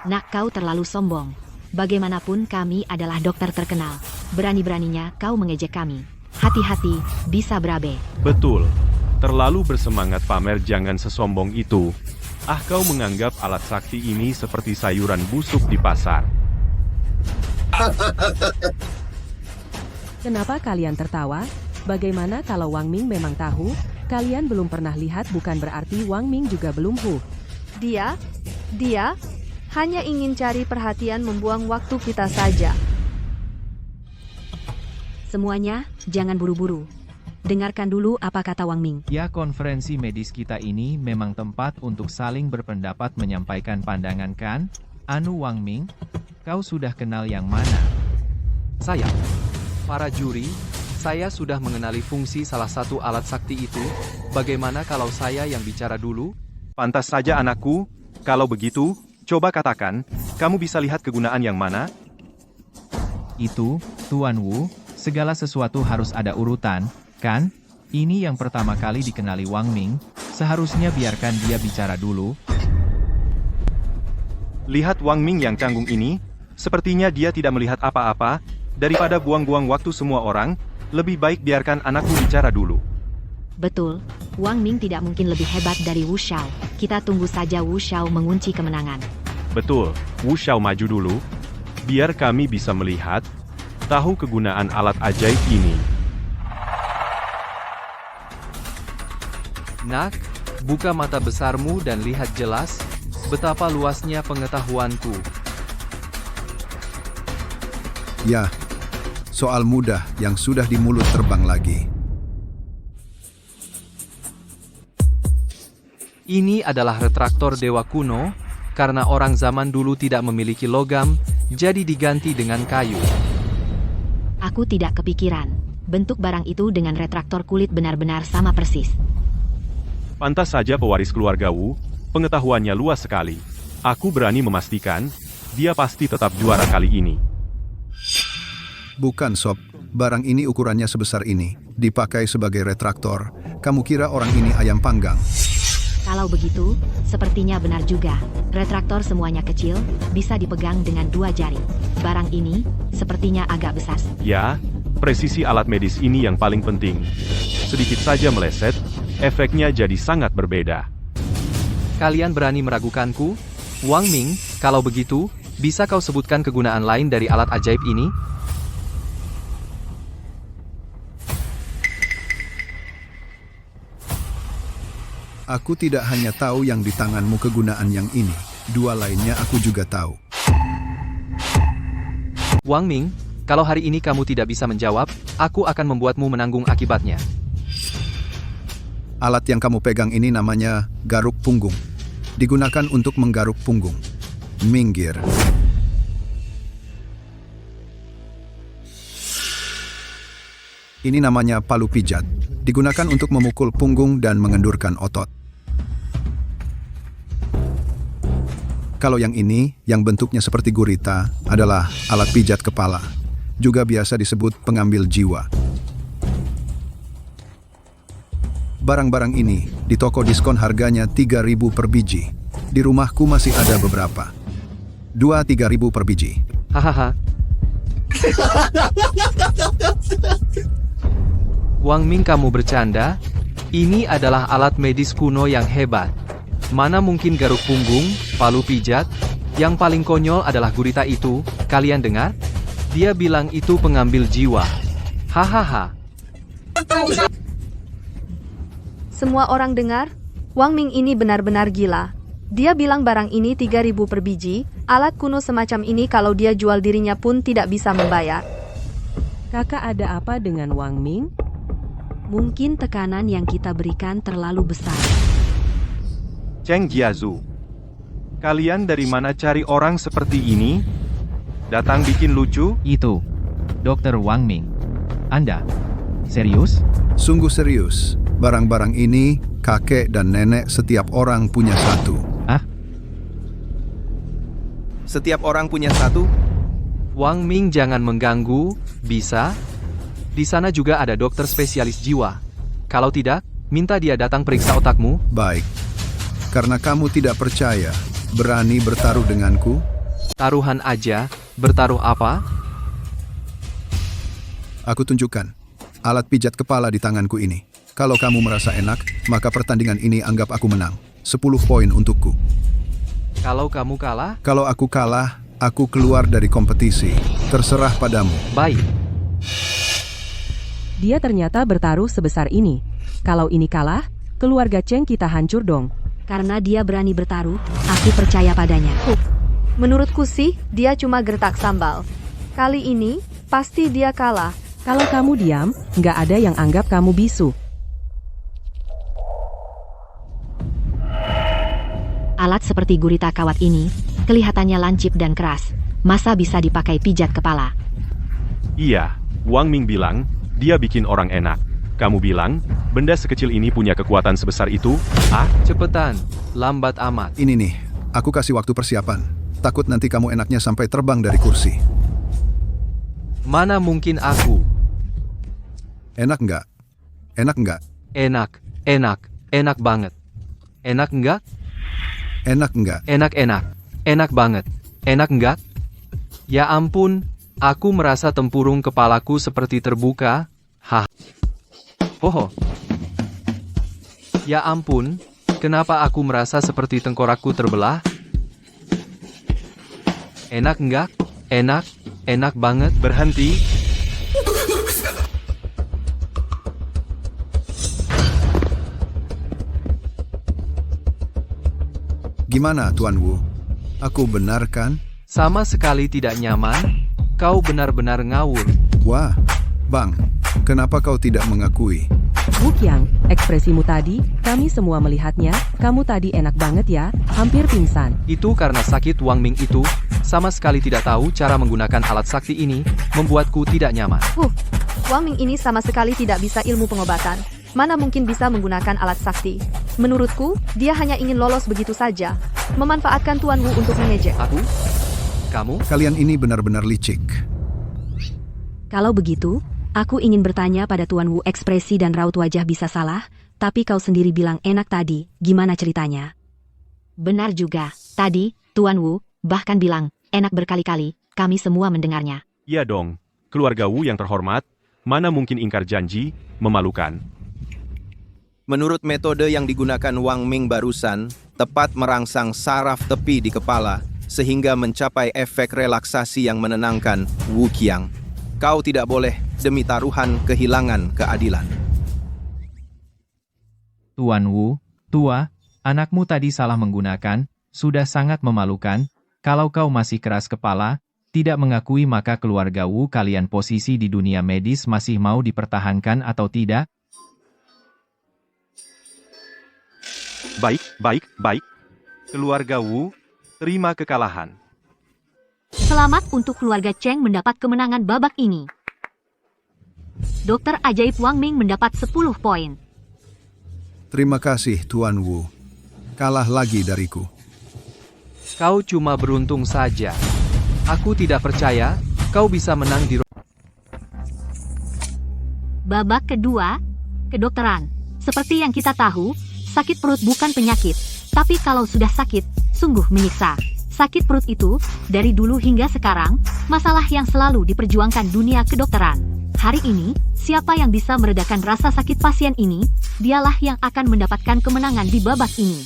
Nak, kau terlalu sombong. Bagaimanapun kami adalah dokter terkenal. Berani-beraninya kau mengejek kami. Hati-hati, bisa berabe. Betul. Terlalu bersemangat pamer, jangan sesombong itu. Ah, kau menganggap alat sakti ini seperti sayuran busuk di pasar. Kenapa kalian tertawa? Bagaimana kalau Wang Ming memang tahu? Kalian belum pernah lihat bukan berarti Wang Ming juga belum hu. Dia hanya ingin cari perhatian, membuang waktu kita saja. Semuanya, jangan buru-buru. Dengarkan dulu apa kata Wang Ming. Ya, konferensi medis kita ini memang tempat untuk saling berpendapat menyampaikan pandangan kan? Anu Wang Ming, kau sudah kenal yang mana? Saya. Para juri, saya sudah mengenali fungsi salah satu alat sakti itu. Bagaimana kalau saya yang bicara dulu? Pantas saja anakku, kalau begitu, coba katakan, kamu bisa lihat kegunaan yang mana? Itu, Tuan Wu, segala sesuatu harus ada urutan, kan? Ini yang pertama kali dikenali Wang Ming, seharusnya biarkan dia bicara dulu. Lihat Wang Ming yang canggung ini, sepertinya dia tidak melihat apa-apa, daripada buang-buang waktu semua orang, lebih baik biarkan anakku bicara dulu. Betul, Wang Ming tidak mungkin lebih hebat dari Wu Xiao. Kita tunggu saja Wu Xiao mengunci kemenangan. Betul, Wu Xiao maju dulu, biar kami bisa melihat, tahu kegunaan alat ajaib ini. Nak, buka mata besarmu dan lihat jelas, betapa luasnya pengetahuanku. Ya, soal mudah yang sudah di mulut terbang lagi. Ini adalah retraktor dewa kuno, karena orang zaman dulu tidak memiliki logam, jadi diganti dengan kayu. Aku tidak kepikiran. Bentuk barang itu dengan retraktor kulit benar-benar sama persis. Pantas saja pewaris keluarga Wu, pengetahuannya luas sekali. Aku berani memastikan, dia pasti tetap juara kali ini. Bukan sob, barang ini ukurannya sebesar ini, dipakai sebagai retraktor. Kamu kira orang ini ayam panggang? Kalau begitu, sepertinya benar juga. Retraktor semuanya kecil, bisa dipegang dengan 2 jari. Barang ini, sepertinya agak besar. Ya, presisi alat medis ini yang paling penting. Sedikit saja meleset, efeknya jadi sangat berbeda. Kalian berani meragukanku? Wang Ming, kalau begitu, bisa kau sebutkan kegunaan lain dari alat ajaib ini? Aku tidak hanya tahu yang di tanganmu kegunaan yang ini, 2 lainnya aku juga tahu. Wang Ming, kalau hari ini kamu tidak bisa menjawab, aku akan membuatmu menanggung akibatnya. Alat yang kamu pegang ini namanya garuk punggung. Digunakan untuk menggaruk punggung. Minggir. Ini namanya palu pijat. Digunakan untuk memukul punggung dan mengendurkan otot. Kalau yang ini, yang bentuknya seperti gurita, adalah alat pijat kepala. Juga biasa disebut pengambil jiwa. Barang-barang ini, di toko diskon harganya 3.000 per biji. Di rumahku masih ada beberapa. 2-3 ribu per biji. Hahaha. Wang Ming, kamu bercanda? Ini adalah alat medis kuno yang hebat. Mana mungkin garuk punggung, palu pijat? Yang paling konyol adalah gurita itu, kalian dengar? Dia bilang itu pengambil jiwa. Hahaha. Semua orang dengar? Wang Ming ini benar-benar gila. Dia bilang barang ini 3.000 per biji, alat kuno semacam ini kalau dia jual dirinya pun tidak bisa membayar. Kakak ada apa dengan Wang Ming? Mungkin tekanan yang kita berikan terlalu besar. Cheng Jiazu, kalian dari mana cari orang seperti ini? Datang bikin lucu? Itu, Dr. Wang Ming. Anda, serius? Sungguh serius. Barang-barang ini, kakek dan nenek setiap orang punya satu. Ah, Setiap orang punya satu? Wang Ming, jangan mengganggu, bisa? Di sana juga ada dokter spesialis jiwa. Kalau tidak, minta dia datang periksa otakmu. Baik. Karena kamu tidak percaya, berani bertaruh denganku? Taruhan aja, bertaruh apa? Aku tunjukkan. Alat pijat kepala di tanganku ini. Kalau kamu merasa enak, maka pertandingan ini anggap aku menang. 10 poin untukku. Kalau kamu kalah, Kalau aku kalah, aku keluar dari kompetisi. Terserah padamu. baik. Dia ternyata bertaruh sebesar ini. Kalau ini kalah, keluarga Cheng kita hancur dong. Karena dia berani bertaruh, aku percaya padanya. Menurutku sih, dia cuma gertak sambal. Kali ini, pasti dia kalah. Kalau kamu diam, nggak ada yang anggap kamu bisu. Alat seperti gurita kawat ini, kelihatannya lancip dan keras. Masa bisa dipakai pijat kepala? Iya, Wang Ming bilang, dia bikin orang enak. Kamu bilang, benda sekecil ini punya kekuatan sebesar itu? Ah, Cepetan, lambat amat. Ini nih, aku kasih waktu persiapan. Takut nanti kamu enaknya sampai terbang dari kursi. Mana mungkin aku? Enak nggak? Enak nggak? Enak, enak, enak banget. Enak enggak? Enak nggak? Enak-enak, enak banget. Enak enggak? Ya ampun, aku merasa tempurung kepalaku seperti terbuka. Hah. Hoho. Ya ampun, kenapa aku merasa seperti tengkorakku terbelah? Enak enggak? Enak, enak banget. berhenti. Gimana, Tuan Wu? Aku benar kan? Sama sekali tidak nyaman. Kau benar-benar ngawur. Wah, Bang, kenapa kau tidak mengakui? Wu Qiang, ekspresimu tadi, kami semua melihatnya, kamu tadi enak banget ya, hampir pingsan. Itu karena sakit Wang Ming itu, sama sekali tidak tahu cara menggunakan alat sakti ini, membuatku tidak nyaman. Wang Ming ini sama sekali tidak bisa ilmu pengobatan. Mana mungkin bisa menggunakan alat sakti? Menurutku, dia hanya ingin lolos begitu saja. Memanfaatkan Tuan Wu untuk mengejek. Aku? Kamu? Kalian ini benar-benar licik. Kalau begitu, aku ingin bertanya pada Tuan Wu, ekspresi dan raut wajah bisa salah, tapi kau sendiri bilang enak tadi, gimana ceritanya? Benar juga, tadi, Tuan Wu, bahkan bilang, enak berkali-kali, kami semua mendengarnya. Ya dong, keluarga Wu yang terhormat, mana mungkin ingkar janji, memalukan. Menurut metode yang digunakan Wang Ming barusan, tepat merangsang saraf tepi di kepala, sehingga mencapai efek relaksasi yang menenangkan, Wu Qiang. Kau tidak boleh, demi taruhan, kehilangan keadilan. Tuan Wu, tua, anakmu tadi salah menggunakan, sudah sangat memalukan, kalau kau masih keras kepala, tidak mengakui maka keluarga Wu kalian posisi di dunia medis masih mau dipertahankan atau tidak? Baik. Keluarga Wu, terima kekalahan. Selamat untuk keluarga Cheng mendapat kemenangan babak ini. Dokter ajaib Wang Ming mendapat 10 poin. Terima kasih, Tuan Wu. Kalah lagi dariku. Kau cuma beruntung saja. Aku tidak percaya, kau bisa menang di Babak kedua, kedokteran. Seperti yang kita tahu, sakit perut bukan penyakit, tapi kalau sudah sakit, sungguh menyiksa. Sakit perut itu, dari dulu hingga sekarang, masalah yang selalu diperjuangkan dunia kedokteran. Hari ini, siapa yang bisa meredakan rasa sakit pasien ini, dialah yang akan mendapatkan kemenangan di babak ini.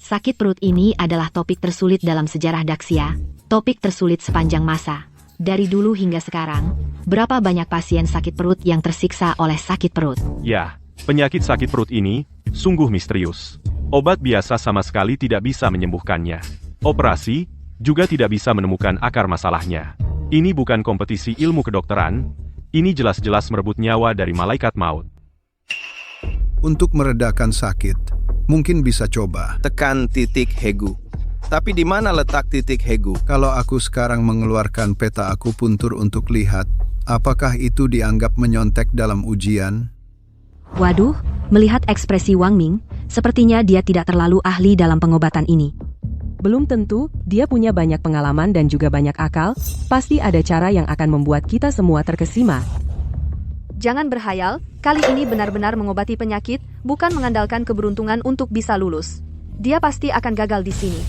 Sakit perut ini adalah topik tersulit dalam sejarah Daxia, topik tersulit sepanjang masa. Dari dulu hingga sekarang, berapa banyak pasien sakit perut yang tersiksa oleh sakit perut? Ya, penyakit sakit perut ini sungguh misterius. Obat biasa sama sekali tidak bisa menyembuhkannya. Operasi juga tidak bisa menemukan akar masalahnya. Ini bukan kompetisi ilmu kedokteran, ini jelas-jelas merebut nyawa dari malaikat maut. Untuk meredakan sakit, mungkin bisa coba. Tekan titik Hegu. Tapi di mana letak titik Hegu? Kalau aku sekarang mengeluarkan peta akupuntur untuk lihat, apakah itu dianggap menyontek dalam ujian? Waduh, melihat ekspresi Wang Ming, sepertinya dia tidak terlalu ahli dalam pengobatan ini. Belum tentu, dia punya banyak pengalaman dan juga banyak akal, pasti ada cara yang akan membuat kita semua terkesima. Jangan berhayal, kali ini benar-benar mengobati penyakit, bukan mengandalkan keberuntungan untuk bisa lulus. Dia pasti akan gagal di sini.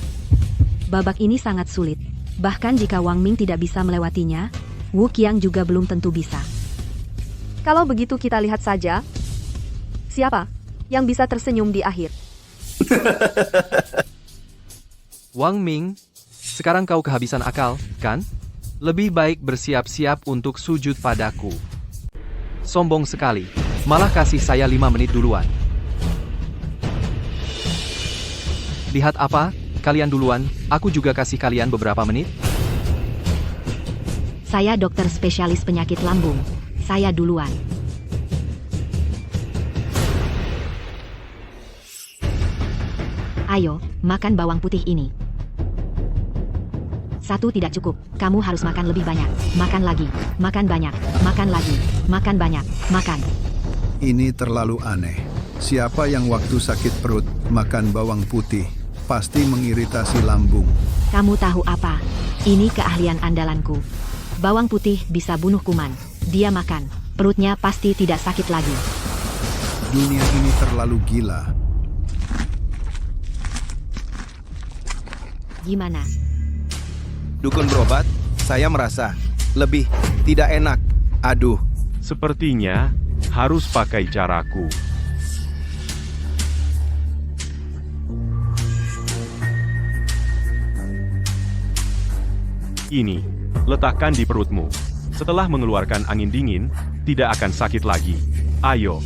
Babak ini sangat sulit. Bahkan jika Wang Ming tidak bisa melewatinya, Wu Qiang juga belum tentu bisa. Kalau begitu kita lihat saja, siapa yang bisa tersenyum di akhir. Wang Ming, sekarang kau kehabisan akal, kan? Lebih baik bersiap-siap untuk sujud padaku. Sombong sekali, malah kasih saya 5 menit duluan. Lihat apa? Kalian duluan, aku juga kasih kalian beberapa menit. Saya dokter spesialis penyakit lambung. Saya duluan. Ayo, makan bawang putih ini. Satu tidak cukup, kamu harus makan lebih banyak. Makan lagi, makan banyak, makan lagi, makan banyak, makan. Ini terlalu aneh. Siapa yang waktu sakit perut makan bawang putih? Pasti mengiritasi lambung. Kamu tahu apa? Ini keahlian andalanku. Bawang putih bisa bunuh kuman. Dia makan, perutnya pasti tidak sakit lagi. Dunia ini terlalu gila. Gimana? Dukun berobat, saya merasa lebih tidak enak. Aduh, Sepertinya harus pakai caraku. Ini, letakkan di perutmu. Setelah mengeluarkan angin dingin, tidak akan sakit lagi. Ayo.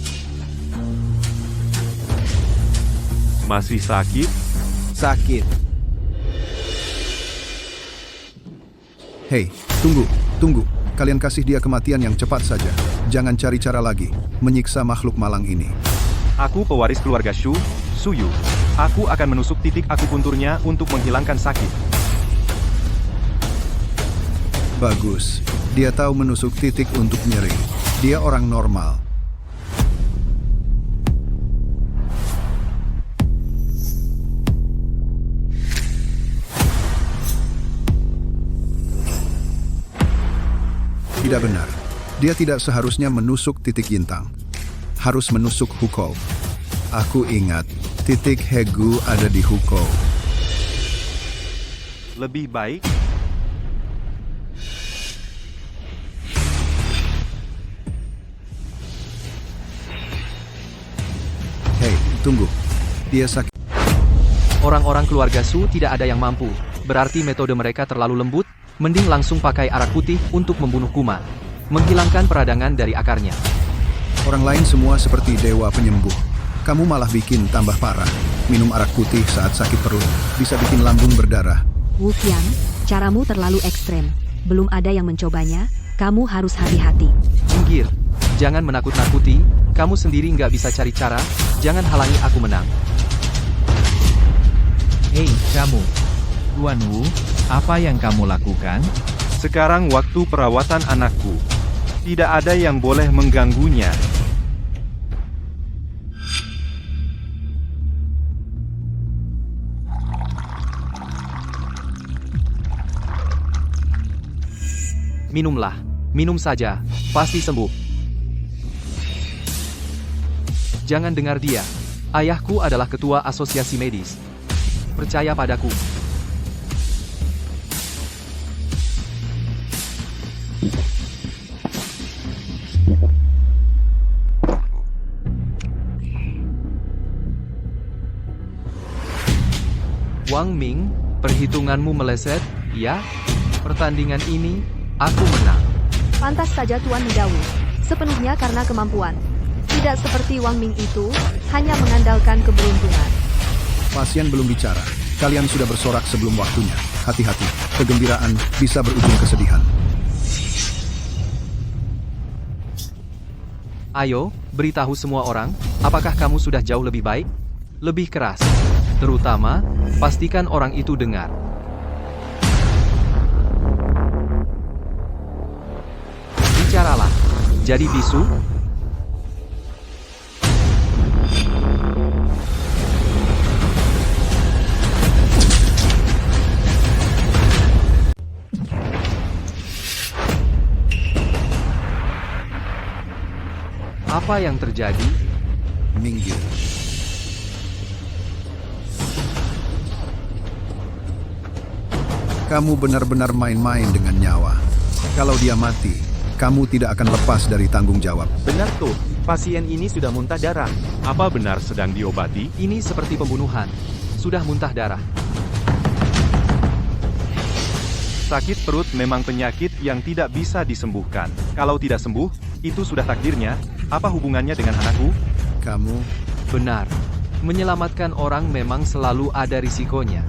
Masih sakit? sakit. Hei, tunggu. Kalian kasih dia kematian yang cepat saja. Jangan cari cara lagi menyiksa makhluk malang ini. Aku pewaris keluarga Shu, Suyu. Aku akan menusuk titik akupunturnya untuk menghilangkan sakit. Bagus. Dia tahu menusuk titik untuk nyeri. Dia orang normal. Tidak benar. Dia tidak seharusnya menusuk titik Yintang. Harus menusuk Hukou. Aku ingat, titik Hegu ada di Hukou. Lebih baik Hei, tunggu. Dia sakit. Orang-orang keluarga Su tidak ada yang mampu. Berarti metode mereka terlalu lembut. Mending langsung pakai arak putih untuk membunuh kuman. Menghilangkan peradangan dari akarnya. Orang lain semua seperti dewa penyembuh. Kamu malah bikin tambah parah. Minum arak putih saat sakit perut bisa bikin lambung berdarah. Wu Qiang, caramu terlalu ekstrem. Belum ada yang mencobanya, kamu harus hati-hati. Minggir. Jangan menakut-nakuti. Kamu sendiri nggak bisa cari cara. Jangan halangi aku menang. Hei, kamu. Tuan Wu, apa yang kamu lakukan? sekarang waktu perawatan anakku. Tidak ada yang boleh mengganggunya. Minumlah. Minum saja. Pasti sembuh. Jangan dengar dia. Ayahku adalah ketua asosiasi medis. Percaya padaku. Wang Ming, perhitunganmu meleset, ya? Pertandingan ini, aku menang. Pantas saja Tuan mendahului. Sepenuhnya karena kemampuan. Tidak seperti Wang Ming itu, hanya mengandalkan keberuntungan. Pasien belum bicara. Kalian sudah bersorak sebelum waktunya. Hati-hati, kegembiraan bisa berujung kesedihan. Ayo, beritahu semua orang, apakah kamu sudah jauh lebih baik? Lebih keras. Terutama, pastikan orang itu dengar. Bicaralah. Jadi bisu? Apa yang terjadi? Minggir. Kamu benar-benar main-main dengan nyawa. Kalau dia mati, kamu tidak akan lepas dari tanggung jawab. Benar tuh, pasien ini sudah muntah darah. Apa benar sedang diobati? Ini seperti pembunuhan. Sudah muntah darah. Sakit perut memang penyakit yang tidak bisa disembuhkan. Kalau tidak sembuh, itu sudah takdirnya. Apa hubungannya dengan anakku? Kamu Benar. Menyelamatkan orang memang selalu ada risikonya.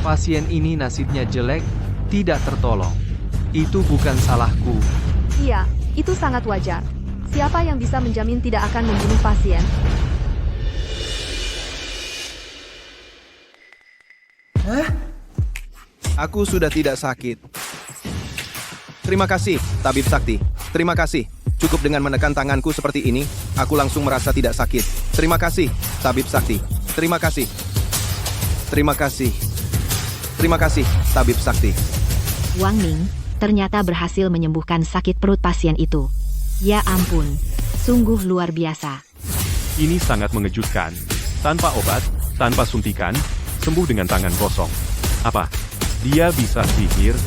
Pasien ini nasibnya jelek, tidak tertolong. Itu bukan salahku. Iya, itu sangat wajar. Siapa yang bisa menjamin tidak akan membunuh pasien? Aku sudah tidak sakit. Terima kasih, Tabib Sakti. Terima kasih. Cukup dengan menekan tanganku seperti ini, aku langsung merasa tidak sakit. Terima kasih, Tabib Sakti. Terima kasih. Terima kasih. Terima kasih, Tabib Sakti. Wang Ming ternyata berhasil menyembuhkan sakit perut pasien itu. Ya ampun, sungguh luar biasa. Ini sangat mengejutkan. Tanpa obat, tanpa suntikan, sembuh dengan tangan kosong. Apa? Dia bisa sihir?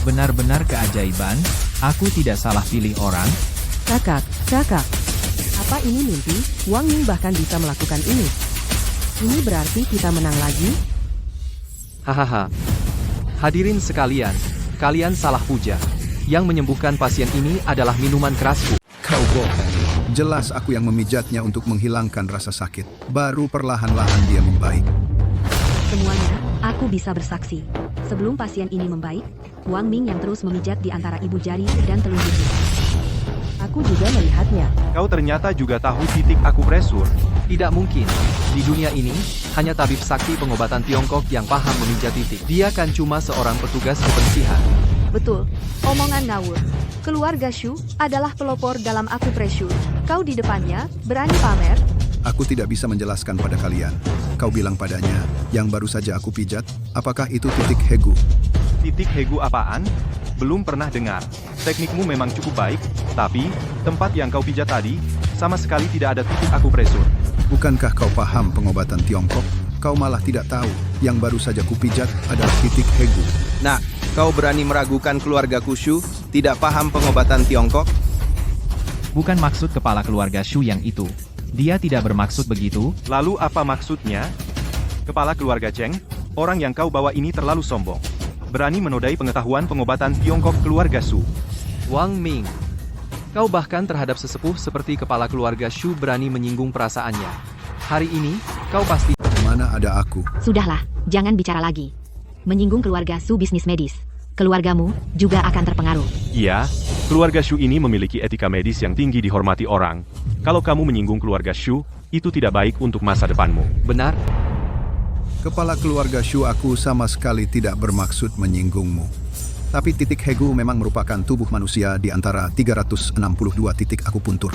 Benar-benar keajaiban, aku tidak salah pilih orang. Kakak, apa ini mimpi? Wang Ming bahkan bisa melakukan ini. Ini berarti kita menang lagi? Hahaha. Hadirin sekalian, kalian salah puja. Yang menyembuhkan pasien ini adalah minuman kerasku. Kau bohong. Jelas aku yang memijatnya untuk menghilangkan rasa sakit. Baru perlahan-lahan dia membaik. Semuanya, aku bisa bersaksi. Sebelum pasien ini membaik, Wang Ming yang terus memijat di antara ibu jari dan telunjuknya. Aku juga melihatnya. Kau ternyata juga tahu titik akupresur. Tidak mungkin. Di dunia ini, hanya tabib sakti pengobatan Tiongkok yang paham memijat titik. Dia kan cuma seorang petugas kebersihan. Betul, omongan ngawur. Keluarga Shu adalah pelopor dalam akupresur. Kau di depannya, berani pamer? Aku tidak bisa menjelaskan pada kalian. Kau bilang padanya, yang baru saja aku pijat, apakah itu titik Hegu? Titik Hegu apaan? Belum pernah dengar. Teknikmu memang cukup baik, tapi tempat yang kau pijat tadi, sama sekali tidak ada titik akupresur. Bukankah kau paham pengobatan Tiongkok? Kau malah tidak tahu, yang baru saja kupijat adalah titik Hegu. Nah, kau berani meragukan keluarga Shu tidak paham pengobatan Tiongkok? Bukan maksud kepala keluarga Shu yang itu. Dia tidak bermaksud begitu. Lalu apa maksudnya? Kepala keluarga Cheng, orang yang kau bawa ini terlalu sombong. Berani menodai pengetahuan pengobatan Tiongkok keluarga Shu. Wang Ming, kau bahkan terhadap sesepuh seperti kepala keluarga Shu berani menyinggung perasaannya. Hari ini, kau pasti... Mana ada aku? Sudahlah, jangan bicara lagi. Menyinggung keluarga Su bisnis medis. Keluargamu juga akan terpengaruh. Iya, keluarga Shu ini memiliki etika medis yang tinggi dihormati orang. Kalau kamu menyinggung keluarga Shu, itu tidak baik untuk masa depanmu. Benar? Kepala keluarga Shu, aku sama sekali tidak bermaksud menyinggungmu. Tapi titik Hegu memang merupakan tubuh manusia di antara 362 titik akupuntur.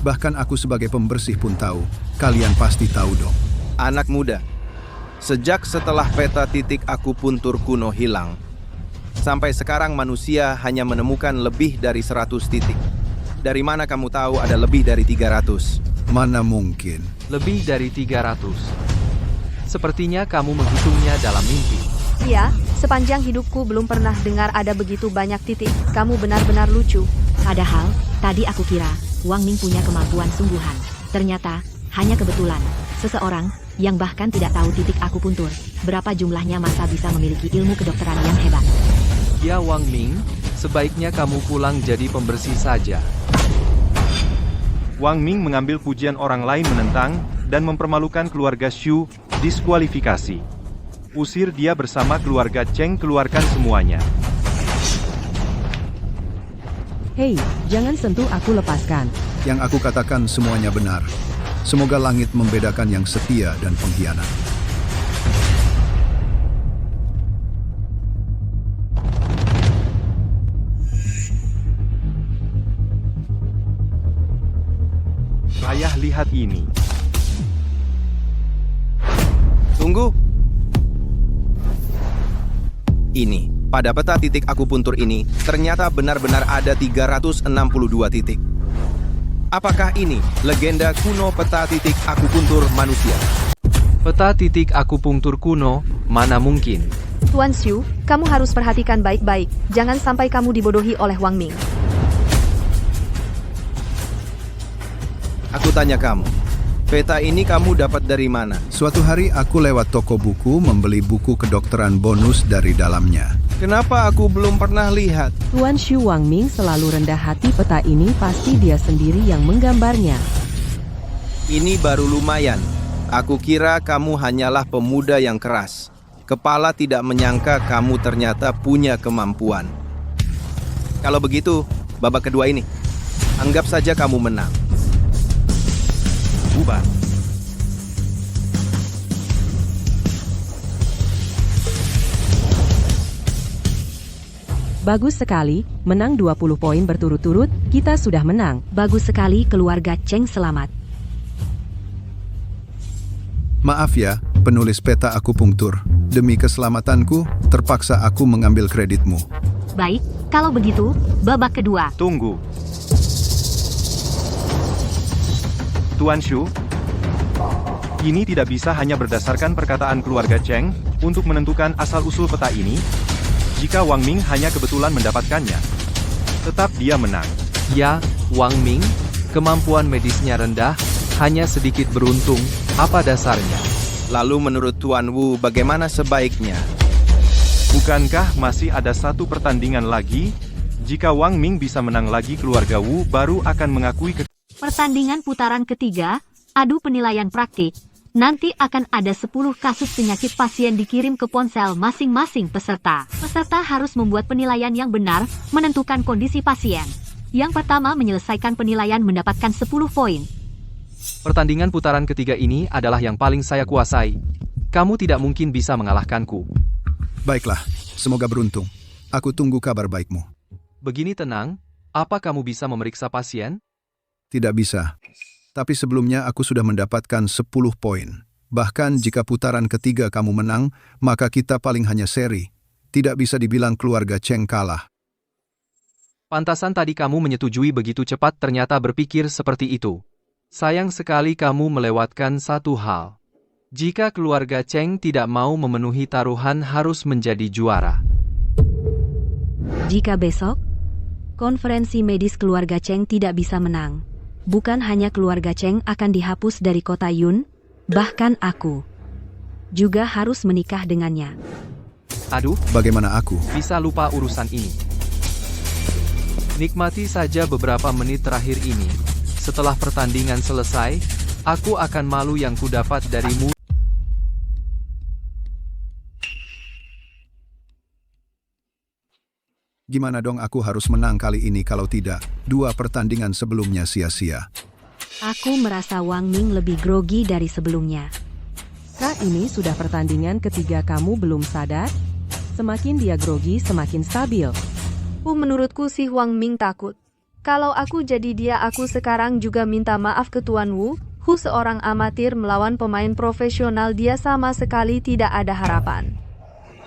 Bahkan aku sebagai pembersih pun tahu, kalian pasti tahu dong. Anak muda, sejak setelah peta titik akupuntur kuno hilang, sampai sekarang manusia hanya menemukan lebih dari 100 titik. Dari mana kamu tahu ada lebih dari 300? Mana mungkin? Lebih dari 300. Sepertinya kamu menghitungnya dalam mimpi. Iya, sepanjang hidupku belum pernah dengar ada begitu banyak titik. Kamu benar-benar lucu. Padahal, tadi aku kira Wang Ming punya kemampuan sungguhan. Ternyata, hanya kebetulan. Seseorang yang bahkan tidak tahu titik akupuntur. Berapa jumlahnya masa bisa memiliki ilmu kedokteran yang hebat. Ya Wang Ming, sebaiknya kamu pulang jadi pembersih saja. Wang Ming mengambil pujian orang lain menentang dan mempermalukan keluarga Shu, diskualifikasi. Usir dia bersama keluarga Cheng, keluarkan semuanya. Hei, jangan sentuh aku, lepaskan. Yang aku katakan semuanya benar. Semoga langit membedakan yang setia dan pengkhianat. Ayah, lihat ini. Tunggu. Ini, pada peta titik akupuntur ini, ternyata benar-benar ada 362 titik. Apakah ini legenda kuno peta titik akupuntur manusia? Peta titik akupunktur kuno, mana mungkin. Tuan Shu, kamu harus perhatikan baik-baik. Jangan sampai kamu dibodohi oleh Wang Ming. Aku tanya kamu, peta ini kamu dapat dari mana? Suatu hari aku lewat toko buku membeli buku kedokteran bonus dari dalamnya. Kenapa aku belum pernah lihat? Tuan Shu, Wang Ming selalu rendah hati. Peta ini pasti dia sendiri yang menggambarnya. Ini baru lumayan. Aku kira kamu hanyalah pemuda yang keras. Kepala tidak menyangka kamu ternyata punya kemampuan. Kalau begitu, babak kedua ini, anggap saja kamu menang. Ubah. Bagus sekali, menang 20 poin berturut-turut, kita sudah menang. Bagus sekali keluarga Cheng selamat. Maaf ya, penulis peta akupunktur. Demi keselamatanku, terpaksa aku mengambil kreditmu. Baik, kalau begitu, babak kedua. Tunggu. Tuan Shu, ini tidak bisa hanya berdasarkan perkataan keluarga Cheng untuk menentukan asal-usul peta ini. Jika Wang Ming hanya kebetulan mendapatkannya, tetap dia menang. Ya, Wang Ming, kemampuan medisnya rendah, hanya sedikit beruntung, apa dasarnya? Lalu menurut Tuan Wu bagaimana sebaiknya? Bukankah masih ada satu pertandingan lagi? Jika Wang Ming bisa menang lagi, keluarga Wu baru akan mengakui Pertandingan putaran ketiga, adu penilaian praktik. Nanti akan ada 10 kasus penyakit pasien dikirim ke ponsel masing-masing peserta. Peserta harus membuat penilaian yang benar, menentukan kondisi pasien. Yang pertama menyelesaikan penilaian mendapatkan 10 poin. Pertandingan putaran ketiga ini adalah yang paling saya kuasai. Kamu tidak mungkin bisa mengalahkanku. Baiklah, semoga beruntung. Aku tunggu kabar baikmu. Begini tenang, apa kamu bisa memeriksa pasien? Tidak bisa. Tapi sebelumnya aku sudah mendapatkan 10 poin. Bahkan jika putaran ketiga kamu menang, maka kita paling hanya seri. Tidak bisa dibilang keluarga Cheng kalah. Pantasan tadi kamu menyetujui begitu cepat ternyata berpikir seperti itu. Sayang sekali kamu melewatkan satu hal. Jika keluarga Cheng tidak mau memenuhi taruhan harus menjadi juara. Jika besok, konferensi medis keluarga Cheng tidak bisa menang. Bukan hanya keluarga Cheng akan dihapus dari kota Yun, bahkan aku juga harus menikah dengannya. Aduh, Bagaimana aku? bisa lupa urusan ini. Nikmati saja beberapa menit terakhir ini. Setelah pertandingan selesai, aku akan malu yang kudapat darimu. Gimana dong aku harus menang kali ini kalau tidak? 2 pertandingan sebelumnya sia-sia. Aku merasa Wang Ming lebih grogi dari sebelumnya. Kak, ini sudah pertandingan ketiga kamu belum sadar? Semakin dia grogi, semakin stabil. Menurutku si Wang Ming takut. Kalau aku jadi dia, aku sekarang juga minta maaf ke Tuan Wu. Seorang amatir melawan pemain profesional, dia sama sekali tidak ada harapan.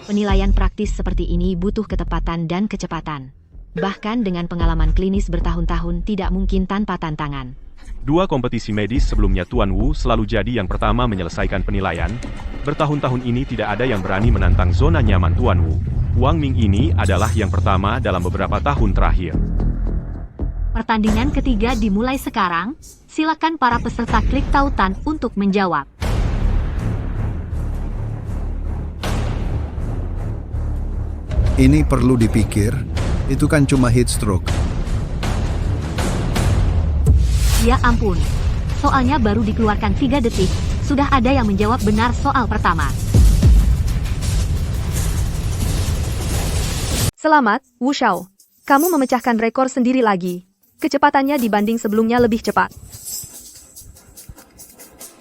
Penilaian praktis seperti ini butuh ketepatan dan kecepatan. Bahkan dengan pengalaman klinis bertahun-tahun tidak mungkin tanpa tantangan. 2 kompetisi medis sebelumnya Tuan Wu selalu jadi yang pertama menyelesaikan penilaian. Bertahun-tahun ini tidak ada yang berani menantang zona nyaman Tuan Wu. Wang Ming ini adalah yang pertama dalam beberapa tahun terakhir. Pertandingan ketiga dimulai sekarang. Silakan para peserta klik tautan untuk menjawab. Ini perlu dipikir, itu kan cuma heat stroke. Ya ampun. Soalnya baru dikeluarkan 3 detik, sudah ada yang menjawab benar soal pertama. Selamat, Wu Shao. Kamu memecahkan rekor sendiri lagi. Kecepatannya dibanding sebelumnya lebih cepat.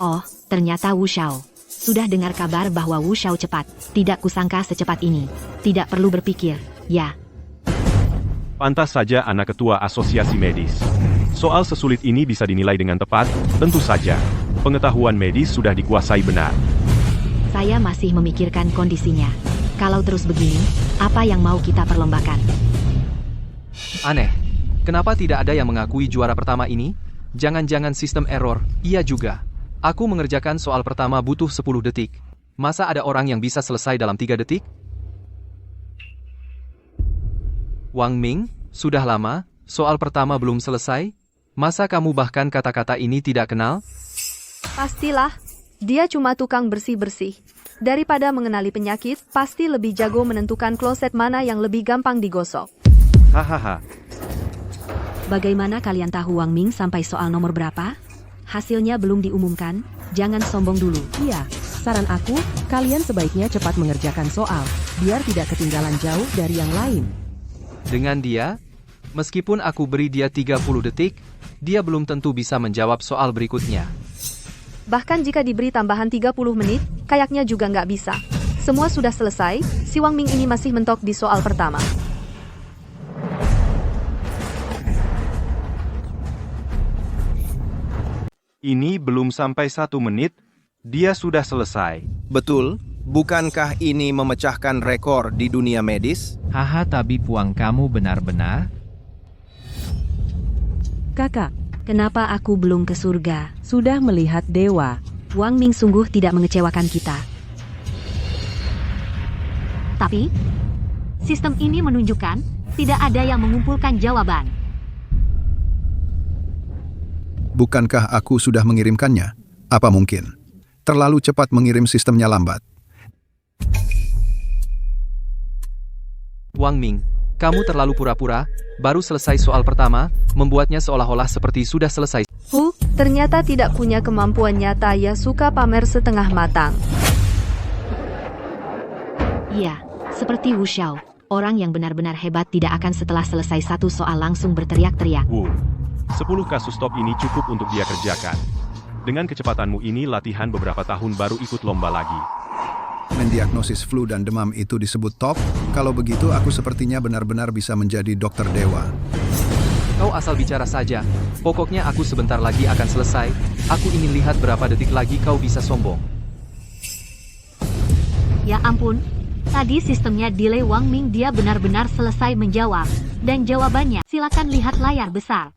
Oh, ternyata Wu Shao. Sudah dengar kabar bahwa Wu Shao cepat. Tidak kusangka secepat ini. Tidak perlu berpikir, ya. Pantas saja anak ketua asosiasi medis. Soal sesulit ini bisa dinilai dengan tepat, tentu saja. Pengetahuan medis sudah dikuasai benar. Saya masih memikirkan kondisinya. Kalau terus begini, apa yang mau kita perlombakan? Aneh. Kenapa tidak ada yang mengakui juara pertama ini? Jangan-jangan sistem error. Iya juga. Aku mengerjakan soal pertama butuh 10 detik. Masa ada orang yang bisa selesai dalam 3 detik? Wang Ming, sudah lama, soal pertama belum selesai? Masa kamu bahkan kata-kata ini tidak kenal? Pastilah, dia cuma tukang bersih-bersih. Daripada mengenali penyakit, pasti lebih jago menentukan kloset mana yang lebih gampang digosok. Hahaha. Bagaimana kalian tahu Wang Ming sampai soal nomor berapa? Hasilnya belum diumumkan, jangan sombong dulu. Iya, saran aku, kalian sebaiknya cepat mengerjakan soal, biar tidak ketinggalan jauh dari yang lain. Dengan dia, Meskipun aku beri dia 30 detik, dia belum tentu bisa menjawab soal berikutnya. Bahkan jika diberi tambahan 30 menit, kayaknya juga nggak bisa. Semua sudah selesai, si Wang Ming ini masih mentok di soal pertama. Ini belum sampai 1 menit, dia sudah selesai. Betul, bukankah ini memecahkan rekor di dunia medis? Haha, tabib Wang, kamu benar-benar? Kakak, Kenapa aku belum ke surga? sudah melihat dewa. Wang Ming sungguh tidak mengecewakan kita. Tapi, sistem ini menunjukkan tidak ada yang mengumpulkan jawaban. Bukankah aku sudah mengirimkannya? Apa mungkin? Terlalu cepat mengirim sistemnya lambat. Wang Ming, kamu terlalu pura-pura, baru selesai soal pertama, membuatnya seolah-olah seperti sudah selesai. Ternyata tidak punya kemampuan nyata, ya suka pamer setengah matang. Iya, seperti Wu Xiao. Orang yang benar-benar hebat tidak akan setelah selesai satu soal langsung berteriak-teriak. Wu, 10 kasus top ini cukup untuk dia kerjakan. Dengan kecepatanmu ini latihan beberapa tahun baru ikut lomba lagi. Mendiagnosis flu dan demam itu disebut top? Kalau begitu aku sepertinya benar-benar bisa menjadi dokter dewa. Kau asal bicara saja, pokoknya aku sebentar lagi akan selesai, aku ingin lihat berapa detik lagi kau bisa sombong. Ya ampun, tadi sistemnya delay Wang Ming, dia benar-benar selesai menjawab. Dan jawabannya, silakan lihat layar besar.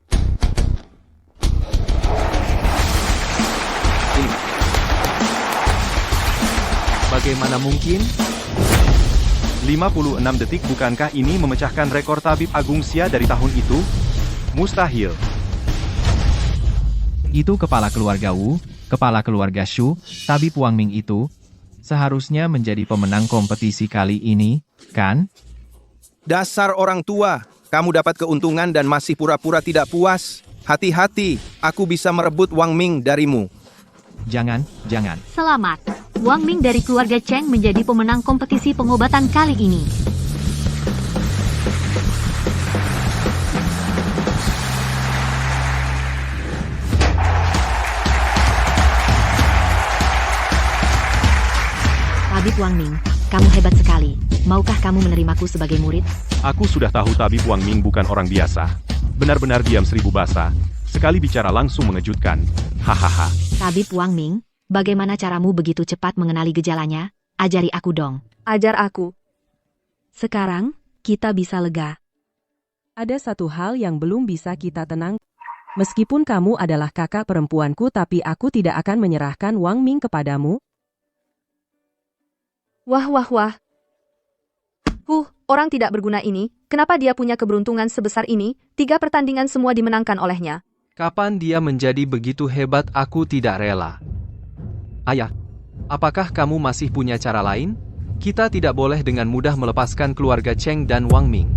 Bagaimana mungkin? 56 detik, bukankah ini memecahkan rekor tabib agung Xia dari tahun itu? Mustahil. Itu kepala keluarga Wu, kepala keluarga Shu, tabib Wang Ming itu seharusnya menjadi pemenang kompetisi kali ini, kan? Dasar orang tua, kamu dapat keuntungan dan masih pura-pura tidak puas. Hati-hati, aku bisa merebut Wang Ming darimu. Jangan. Selamat, Wang Ming dari keluarga Cheng menjadi pemenang kompetisi pengobatan kali ini. Tabib Wang Ming, kamu hebat sekali. Maukah kamu menerimaku sebagai murid? Aku sudah tahu tabib Wang Ming bukan orang biasa. Benar-benar diam 1000 bahasa. Sekali bicara langsung mengejutkan. Hahaha. Tabib Wang Ming, bagaimana caramu begitu cepat mengenali gejalanya? Ajari aku dong. Ajar aku. Sekarang, kita bisa lega. Ada satu hal yang belum bisa kita tenang. Meskipun kamu adalah kakak perempuanku, tapi aku tidak akan menyerahkan Wang Ming kepadamu. Wah. Orang tidak berguna ini, kenapa dia punya keberuntungan sebesar ini? 3 pertandingan semua dimenangkan olehnya. Kapan dia menjadi begitu hebat, aku tidak rela. Ayah, apakah kamu masih punya cara lain? Kita tidak boleh dengan mudah melepaskan keluarga Cheng dan Wang Ming.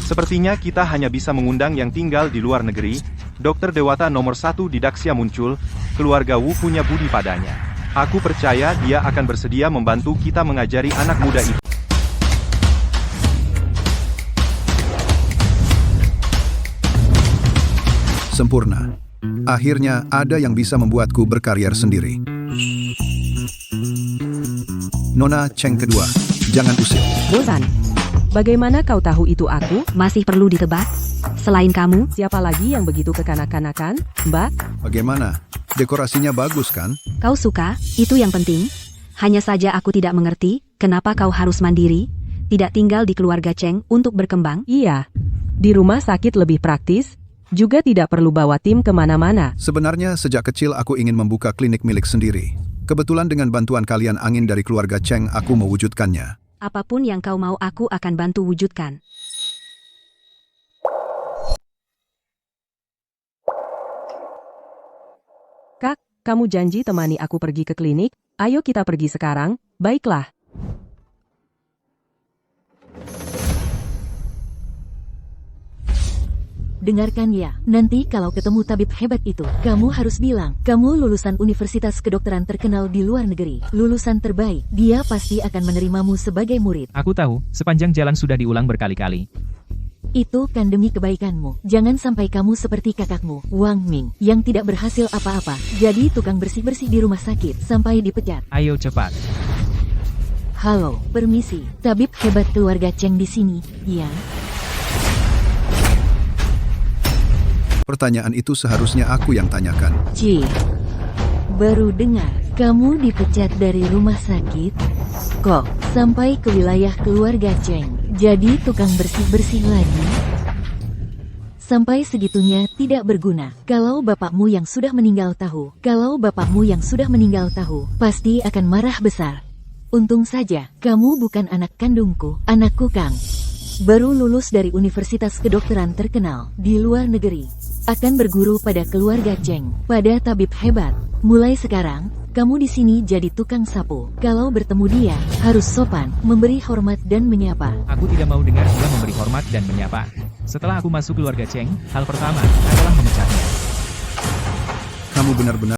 Sepertinya kita hanya bisa mengundang yang tinggal di luar negeri. Dokter Dewata nomor 1 di Daxia muncul, keluarga Wu punya budi padanya. Aku percaya dia akan bersedia membantu kita mengajari anak muda itu. Sempurna. Akhirnya ada yang bisa membuatku berkarier sendiri. Nona Cheng kedua, jangan usir. Bosan. Bagaimana kau tahu itu aku? Masih perlu ditebak? Selain kamu, Siapa lagi yang begitu kekanak-kanakan, Mbak? Bagaimana? Dekorasinya bagus kan? kau suka, itu yang penting. Hanya saja aku tidak mengerti, kenapa kau harus mandiri, tidak tinggal di keluarga Cheng untuk berkembang. Iya. Di rumah sakit lebih praktis, juga tidak perlu bawa tim kemana-mana. Sebenarnya sejak kecil aku ingin membuka klinik milik sendiri. Kebetulan dengan bantuan kalian angin dari keluarga Cheng, aku mewujudkannya. Apapun yang kau mau aku akan bantu wujudkan. Kak, kamu janji temani aku pergi ke klinik? Ayo kita pergi sekarang, baiklah. dengarkan ya. Nanti kalau ketemu tabib hebat itu, kamu harus bilang, kamu lulusan universitas kedokteran terkenal di luar negeri. Lulusan terbaik. Dia pasti akan menerimamu sebagai murid. Aku tahu, sepanjang jalan sudah diulang berkali-kali. Itu kan demi kebaikanmu. Jangan sampai kamu seperti kakakmu, Wang Ming, yang tidak berhasil apa-apa. Jadi tukang bersih-bersih di rumah sakit sampai dipecat. Ayo cepat. Halo, permisi. Tabib hebat keluarga Cheng di sini, ya? Pertanyaan itu seharusnya aku yang tanyakan. Baru dengar, kamu dipecat dari rumah sakit? Kok, sampai ke wilayah keluarga Cheng? Jadi tukang bersih-bersih lagi? Sampai segitunya tidak berguna. Kalau bapakmu yang sudah meninggal tahu, pasti akan marah besar. Untung saja, kamu bukan anak kandungku, anakku Kang. Baru lulus dari universitas kedokteran terkenal di luar negeri. Akan berguru pada keluarga Cheng, pada tabib hebat. Mulai sekarang, kamu di sini jadi tukang sapu. Kalau bertemu dia, harus sopan, memberi hormat dan menyapa. Aku tidak mau dengar dia memberi hormat dan menyapa. Setelah aku masuk keluarga Cheng, hal pertama adalah memecatnya. Kamu benar-benar...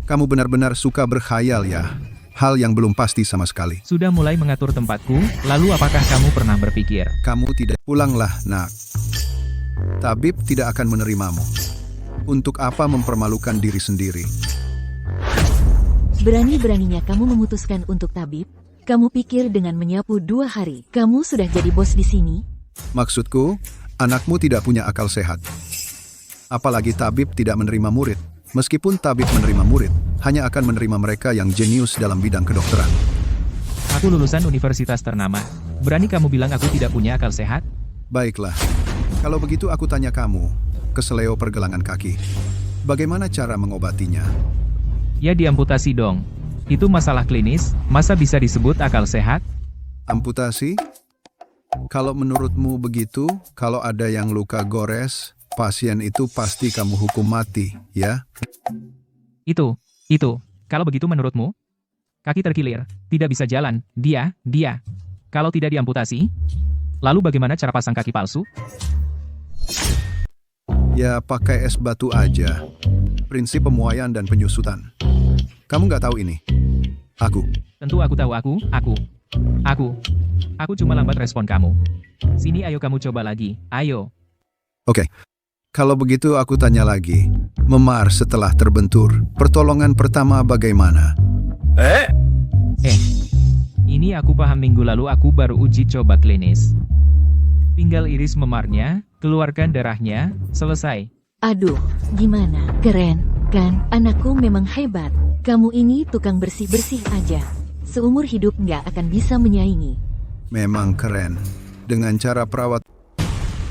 Kamu benar-benar suka berkhayal ya. Hal yang belum pasti sama sekali. Sudah mulai mengatur tempatku, lalu apakah kamu pernah berpikir? Kamu tidak... Pulanglah, nak. Tabib tidak akan menerimamu. Untuk apa mempermalukan diri sendiri? Berani-beraninya kamu memutuskan untuk tabib? Kamu pikir dengan menyapu 2 hari, kamu sudah jadi bos di sini? Maksudku, anakmu tidak punya akal sehat. Apalagi tabib tidak menerima murid. Meskipun tabib menerima murid, hanya akan menerima mereka yang jenius dalam bidang kedokteran. Aku lulusan universitas ternama. Berani kamu bilang aku tidak punya akal sehat? Baiklah. Kalau begitu aku tanya kamu, keseleo pergelangan kaki. Bagaimana cara mengobatinya? Ya diamputasi dong. Itu masalah klinis, masa bisa disebut akal sehat? Amputasi? Kalau menurutmu begitu, kalau ada yang luka gores, pasien itu pasti kamu hukum mati, ya? Itu. Kalau begitu menurutmu? Kaki terkilir, tidak bisa jalan, dia. Kalau tidak diamputasi, lalu bagaimana cara pasang kaki palsu? Ya, pakai es batu aja. Prinsip pemuaian dan penyusutan. Kamu nggak tahu ini? Aku. Tentu aku tahu Aku cuma lambat respon kamu. Sini ayo kamu coba lagi, ayo. Oke. Kalau begitu aku tanya lagi. Memar setelah terbentur, pertolongan pertama bagaimana? Ini aku paham minggu lalu aku baru uji coba klinis. Tinggal iris memarnya, keluarkan darahnya, selesai. Aduh, gimana? Keren, kan? Anakku memang hebat. Kamu ini tukang bersih-bersih aja. Seumur hidup nggak akan bisa menyaingi. Memang keren. Dengan cara perawat.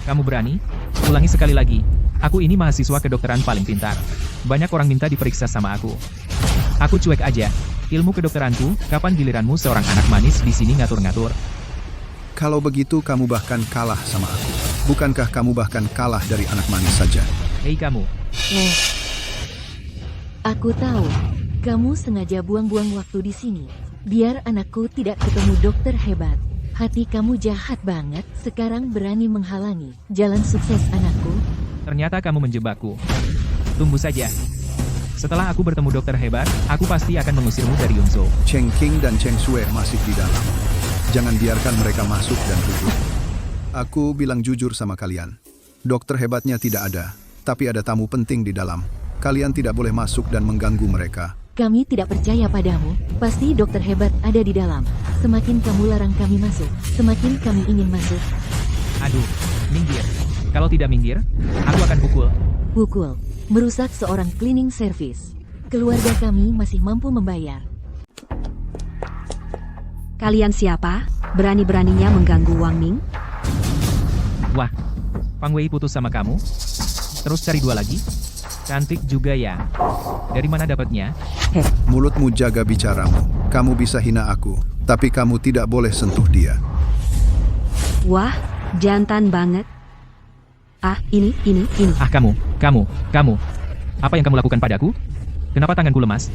Kamu berani? Ulangi sekali lagi. Aku ini mahasiswa kedokteran paling pintar. Banyak orang minta diperiksa sama aku. Aku cuek aja. Ilmu kedokteranku, kapan giliranmu seorang anak manis di sini ngatur-ngatur? Kalau begitu kamu bahkan kalah sama aku. Bukankah kamu bahkan kalah dari anak manis saja? Hei kamu. Aku tahu. Kamu sengaja buang-buang waktu di sini. Biar anakku tidak ketemu dokter hebat. Hati kamu jahat banget, sekarang berani menghalangi jalan sukses anakku. Ternyata kamu menjebakku. Tunggu saja. Setelah aku bertemu dokter hebat, aku pasti akan mengusirmu dari Yunzhou. Cheng Qing dan Cheng Sui masih di dalam. Jangan biarkan mereka masuk dan duduk. Aku bilang jujur sama kalian. Dokter hebatnya tidak ada, tapi ada tamu penting di dalam. Kalian tidak boleh masuk dan mengganggu mereka. Kami tidak percaya padamu, pasti dokter hebat ada di dalam. Semakin kamu larang kami masuk, semakin kami ingin masuk. Aduh, minggir. Kalau tidak minggir, aku akan pukul. Pukul. merusak seorang cleaning service. Keluarga kami masih mampu membayar. Kalian siapa? Berani-beraninya mengganggu Wang Ming? Wah, Fang Wei putus sama kamu? Terus cari dua lagi? Cantik juga ya. Dari mana dapatnya? Mulutmu jaga bicaramu. Kamu bisa hina aku, tapi kamu tidak boleh sentuh dia. Wah, jantan banget. Ah, ini. Ah, kamu. Apa yang kamu lakukan padaku? Kenapa tanganku lemas?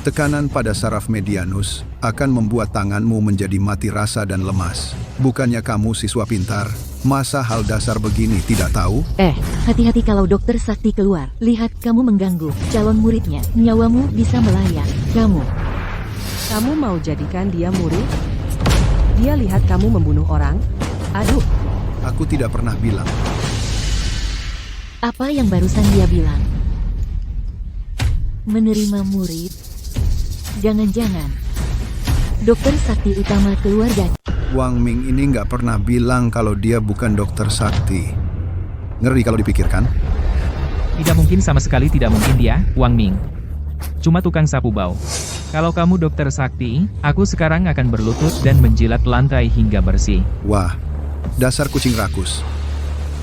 Tekanan pada saraf medianus akan membuat tanganmu menjadi mati rasa dan lemas. Bukannya kamu siswa pintar, masa hal dasar begini tidak tahu? Hati-hati kalau Dokter Sakti keluar. Lihat kamu mengganggu calon muridnya. Nyawamu bisa melayang. Kamu mau jadikan dia murid? Dia lihat kamu membunuh orang? Aduh, Aku tidak pernah bilang. Apa yang barusan dia bilang? Menerima murid? Jangan-jangan Dokter Sakti utama keluarga. Wang Ming ini nggak pernah bilang kalau dia bukan dokter sakti. Ngeri kalau dipikirkan. Tidak mungkin, sama sekali tidak mungkin dia, Wang Ming. Cuma tukang sapu bau. Kalau kamu dokter sakti, aku sekarang akan berlutut dan menjilat lantai hingga bersih. Wah, dasar kucing rakus.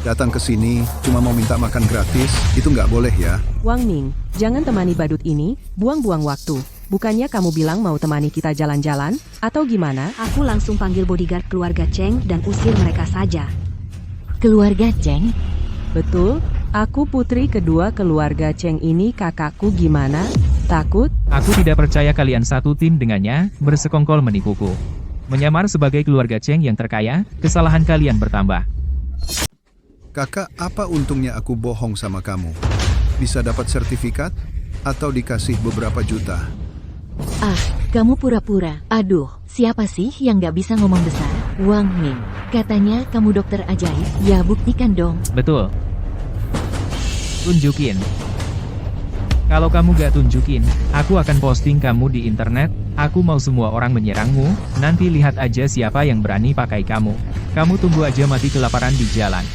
Datang ke sini cuma mau minta makan gratis, itu nggak boleh ya. Wang Ming, jangan temani badut ini, buang-buang waktu. Bukannya kamu bilang mau temani kita jalan-jalan, atau gimana? Aku langsung panggil bodyguard keluarga Cheng dan usir mereka saja. Keluarga Cheng? Betul, aku putri kedua keluarga Cheng ini. Kakakku gimana? Takut? Aku tidak percaya kalian satu tim dengannya, bersekongkol menipuku. Menyamar sebagai keluarga Cheng yang terkaya, kesalahan kalian bertambah. Kakak, apa untungnya aku bohong sama kamu? Bisa dapat sertifikat? Atau dikasih beberapa juta? Ah, kamu pura-pura. Aduh, siapa sih yang gak bisa ngomong besar? Wang Ming, katanya kamu dokter ajaib. Ya buktikan dong. Betul. Tunjukin. Kalau kamu gak tunjukin, aku akan posting kamu di internet. Aku mau semua orang menyerangmu. Nanti lihat aja siapa yang berani pakai kamu. Kamu tunggu aja mati kelaparan di jalan.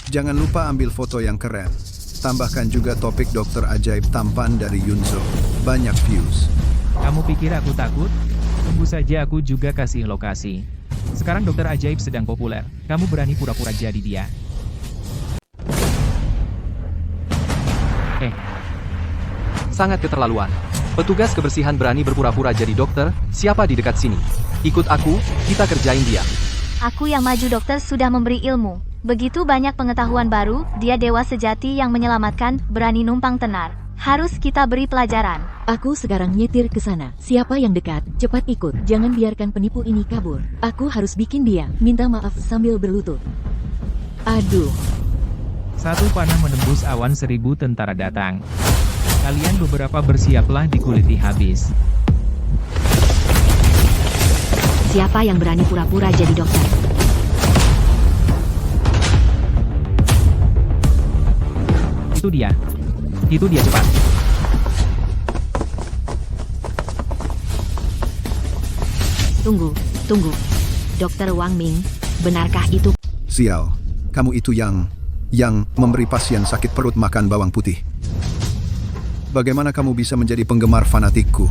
Jangan lupa ambil foto yang keren. Tambahkan juga topik dokter ajaib tampan dari Yunzo. Banyak views. Kamu pikir aku takut? Tunggu saja, aku juga kasih lokasi. Sekarang dokter ajaib sedang populer. Kamu berani pura-pura jadi dia? Sangat keterlaluan. Petugas kebersihan berani berpura-pura jadi dokter. Siapa di dekat sini? Ikut aku, kita kerjain dia. Aku yang maju dokter sudah memberi ilmu. Begitu banyak pengetahuan baru, dia dewa sejati yang menyelamatkan, berani numpang tenar. Harus kita beri pelajaran. Aku sekarang nyetir ke sana. Siapa yang dekat, cepat ikut. Jangan biarkan penipu ini kabur. Aku harus bikin dia minta maaf sambil berlutut. Aduh. Satu panah menembus awan, 1000 tentara datang. Kalian beberapa bersiaplah dikuliti habis. Siapa yang berani pura-pura jadi dokter? Itu dia cepat. Tunggu. Dokter Wang Ming, benarkah itu? Sial, kamu itu yang memberi pasien sakit perut makan bawang putih. Bagaimana kamu bisa menjadi penggemar fanatikku?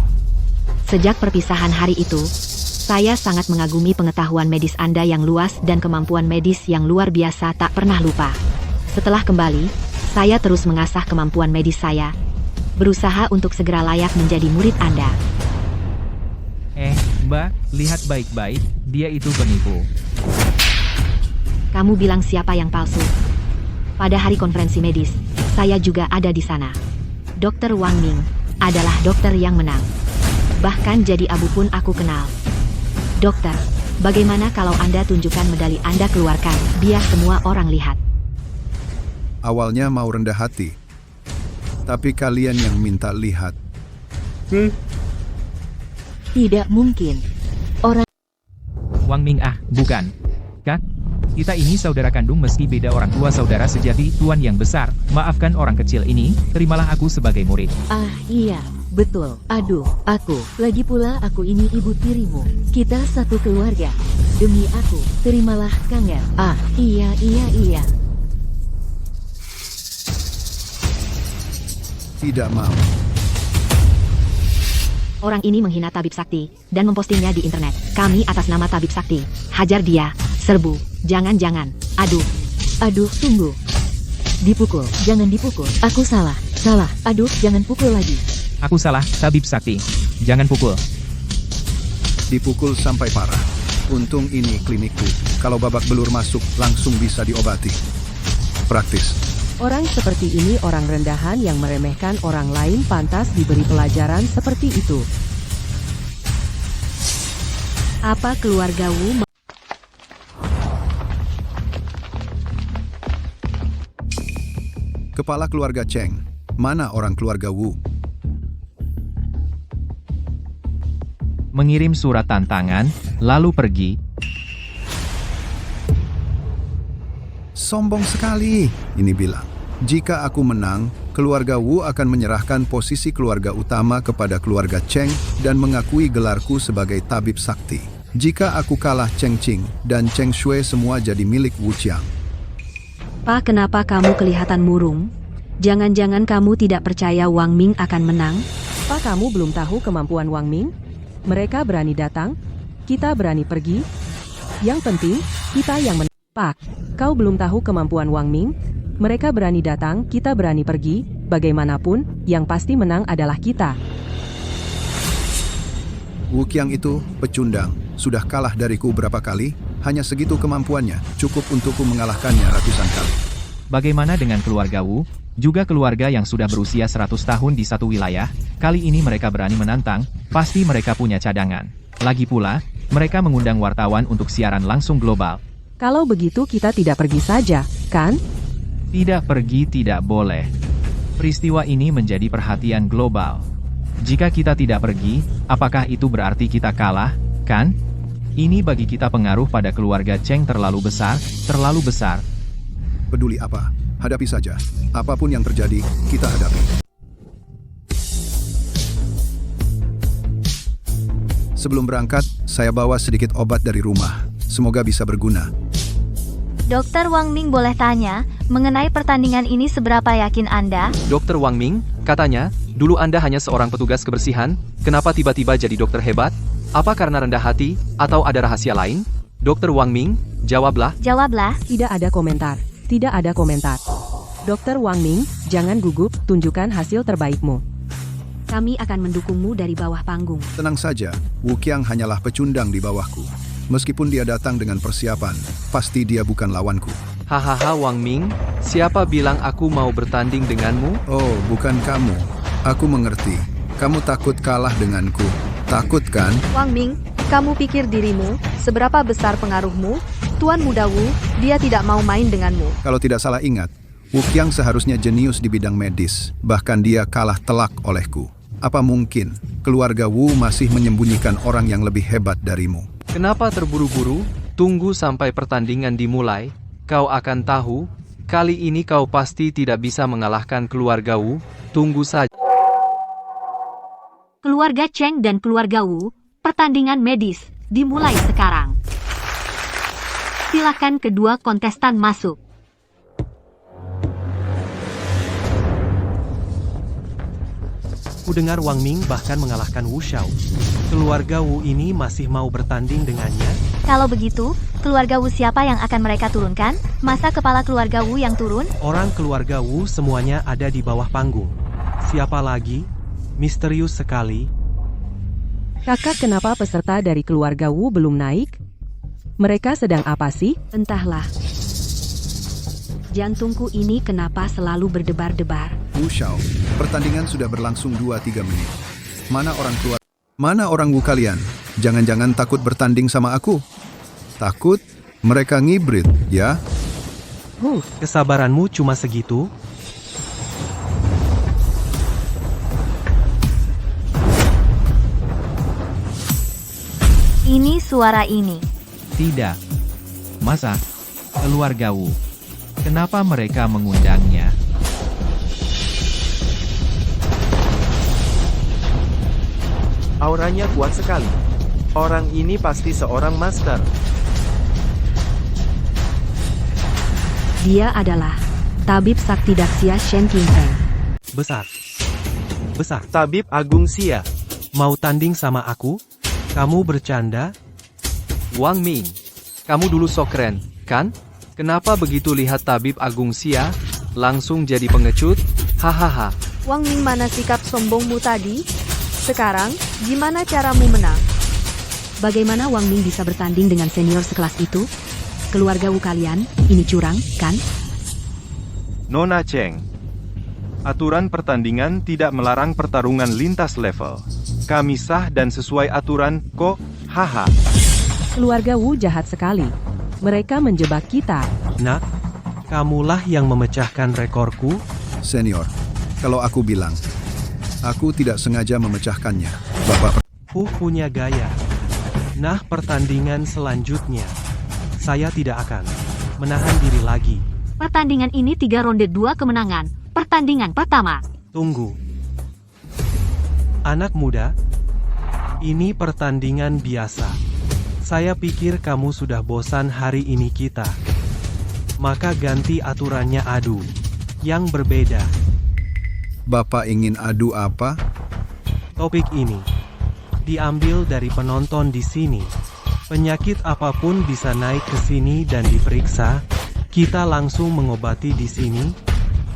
Sejak perpisahan hari itu, saya sangat mengagumi pengetahuan medis Anda yang luas dan kemampuan medis yang luar biasa, tak pernah lupa. Setelah kembali, saya terus mengasah kemampuan medis saya, berusaha untuk segera layak menjadi murid Anda. Mbak, lihat baik-baik, dia itu penipu. Kamu bilang siapa yang palsu? Pada hari konferensi medis, saya juga ada di sana. Dokter Wang Ming adalah dokter yang menang. Bahkan jadi abu pun aku kenal. Dokter, bagaimana kalau Anda tunjukkan medali Anda keluarkan, biar semua orang lihat? Awalnya mau rendah hati, tapi kalian yang minta lihat. Tidak mungkin. Wang Ming, bukan. Kak, kita ini saudara kandung meski beda orang tua, saudara sejati, Tuan yang besar. Maafkan orang kecil ini, terimalah aku sebagai murid. Iya, betul. Aduh, lagi pula aku ini ibu tirimu. Kita satu keluarga. Demi aku, terimalah Kangen. Iya. Tidak mau. Orang ini menghina tabib sakti dan mempostingnya di internet. Kami atas nama tabib sakti. Hajar dia. Serbu. Jangan-jangan. Aduh. Aduh, tunggu. Dipukul, jangan dipukul. Aku salah. Salah. Aduh, jangan pukul lagi. Aku salah, tabib sakti. Jangan pukul. Dipukul sampai parah. Untung ini klinikku. Kalau babak belur masuk, langsung bisa diobati. Praktis. Orang seperti ini orang rendahan yang meremehkan orang lain pantas diberi pelajaran seperti itu. Apa keluarga Wu Kepala keluarga Cheng. Mana orang keluarga Wu? Mengirim surat tantangan, lalu pergi. Sombong sekali, ini bilang. Jika aku menang, keluarga Wu akan menyerahkan posisi keluarga utama kepada keluarga Cheng dan mengakui gelarku sebagai tabib sakti. Jika aku kalah, Cheng Qing dan Cheng Shui semua jadi milik Wu Qiang. Pak, kenapa kamu kelihatan murung? Jangan-jangan kamu tidak percaya Wang Ming akan menang? Pak, kamu belum tahu kemampuan Wang Ming? Mereka berani datang, kita berani pergi. Yang penting, kita yang menang. Pak, kau belum tahu kemampuan Wang Ming? Mereka berani datang, kita berani pergi. Bagaimanapun, yang pasti menang adalah kita. Wu Qiang itu pecundang, sudah kalah dariku berapa kali? Hanya segitu kemampuannya, cukup untukku mengalahkannya ratusan kali. Bagaimana dengan keluarga Wu? Juga keluarga yang sudah berusia 100 tahun di satu wilayah, kali ini mereka berani menantang, pasti mereka punya cadangan. Lagi pula, mereka mengundang wartawan untuk siaran langsung global. Kalau begitu kita tidak pergi saja, kan? Tidak pergi tidak boleh. Peristiwa ini menjadi perhatian global. Jika kita tidak pergi, apakah itu berarti kita kalah, kan? Ini bagi kita pengaruh pada keluarga Cheng terlalu besar, terlalu besar. Peduli apa? Hadapi saja. Apapun yang terjadi, kita hadapi. Sebelum berangkat, saya bawa sedikit obat dari rumah. Semoga bisa berguna. Dokter Wang Ming boleh tanya, mengenai pertandingan ini seberapa yakin Anda? Dokter Wang Ming, katanya, dulu Anda hanya seorang petugas kebersihan, kenapa tiba-tiba jadi dokter hebat? Apa karena rendah hati, atau ada rahasia lain? Dokter Wang Ming, jawablah. Jawablah. Tidak ada komentar. Tidak ada komentar. Dokter Wang Ming, jangan gugup, tunjukkan hasil terbaikmu. Kami akan mendukungmu dari bawah panggung. Tenang saja, Wu Qiang hanyalah pecundang di bawahku. Meskipun dia datang dengan persiapan, pasti dia bukan lawanku. Hahaha Wang Ming, siapa bilang aku mau bertanding denganmu? Oh, bukan kamu. Aku mengerti. Kamu takut kalah denganku. Takut kan? Wang Ming, kamu pikir dirimu, seberapa besar pengaruhmu? Tuan Muda Wu, dia tidak mau main denganmu. Kalau tidak salah ingat, Wu Qiang seharusnya jenius di bidang medis. Bahkan dia kalah telak olehku. Apa mungkin keluarga Wu masih menyembunyikan orang yang lebih hebat darimu? Kenapa terburu-buru? Tunggu sampai pertandingan dimulai. Kau akan tahu. Kali ini kau pasti tidak bisa mengalahkan keluarga Wu. Tunggu saja. Keluarga Cheng dan keluarga Wu, pertandingan medis, dimulai sekarang. Silakan kedua kontestan masuk. Ku dengar Wang Ming bahkan mengalahkan Wu Xiao. Keluarga Wu ini masih mau bertanding dengannya? Kalau begitu, keluarga Wu siapa yang akan mereka turunkan? Masa kepala keluarga Wu yang turun? Orang keluarga Wu semuanya ada di bawah panggung. Siapa lagi? Misterius sekali. Kakak, kenapa peserta dari keluarga Wu belum naik? Mereka sedang apa sih? Entahlah. Jantungku ini kenapa selalu berdebar-debar. Wu Xiao, pertandingan sudah berlangsung 2-3 menit. Mana orang Wu kalian? Jangan-jangan takut bertanding sama aku? Takut? Mereka ngibrit, ya? Kesabaranmu cuma segitu? Ini suara ini. Tidak. Masa? Keluarga Wu. Kenapa mereka mengundangnya? Auranya kuat sekali. Orang ini pasti seorang master. Dia adalah tabib sakti Daxia Shen Qingfeng. Besar. besar. Tabib Agung Xia. Mau tanding sama aku? Kamu bercanda? Wang Ming, kamu dulu sok keren, kan? Kenapa begitu lihat Tabib Agung Xia, langsung jadi pengecut? Hahaha. Wang Ming, mana sikap sombongmu tadi? Sekarang, gimana caramu menang? Bagaimana Wang Ming bisa bertanding dengan senior sekelas itu? Keluarga Wu kalian, ini curang, kan? Nona Cheng. Aturan pertandingan tidak melarang pertarungan lintas level. Kami sah dan sesuai aturan, kok, haha. Keluarga Wu jahat sekali. Mereka menjebak kita. Nak, kamulah yang memecahkan rekorku? Senior, kalau aku bilang, aku tidak sengaja memecahkannya. Bapak Punya gaya. Nah, pertandingan selanjutnya. Saya tidak akan menahan diri lagi. Pertandingan ini 3 ronde 2 kemenangan. Pertandingan pertama. Tunggu. Anak muda, ini pertandingan biasa. Saya pikir kamu sudah bosan hari ini kita. Maka ganti aturannya adu. Yang berbeda. Bapak ingin adu apa? Topik ini diambil dari penonton di sini. Penyakit apapun bisa naik ke sini dan diperiksa. Kita langsung mengobati di sini.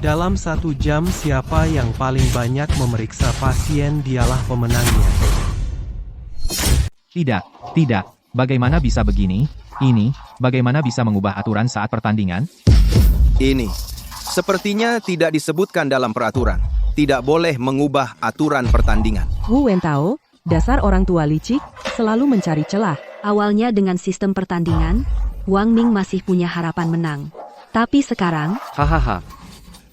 Dalam 1 jam siapa yang paling banyak memeriksa pasien dialah pemenangnya. Tidak. Bagaimana bisa begini? Ini, bagaimana bisa mengubah aturan saat pertandingan? Ini, sepertinya tidak disebutkan dalam peraturan. Tidak boleh mengubah aturan pertandingan. Wu Wentao, dasar orang tua licik, selalu mencari celah. Awalnya dengan sistem pertandingan, Wang Ming masih punya harapan menang. Tapi sekarang, Hahaha.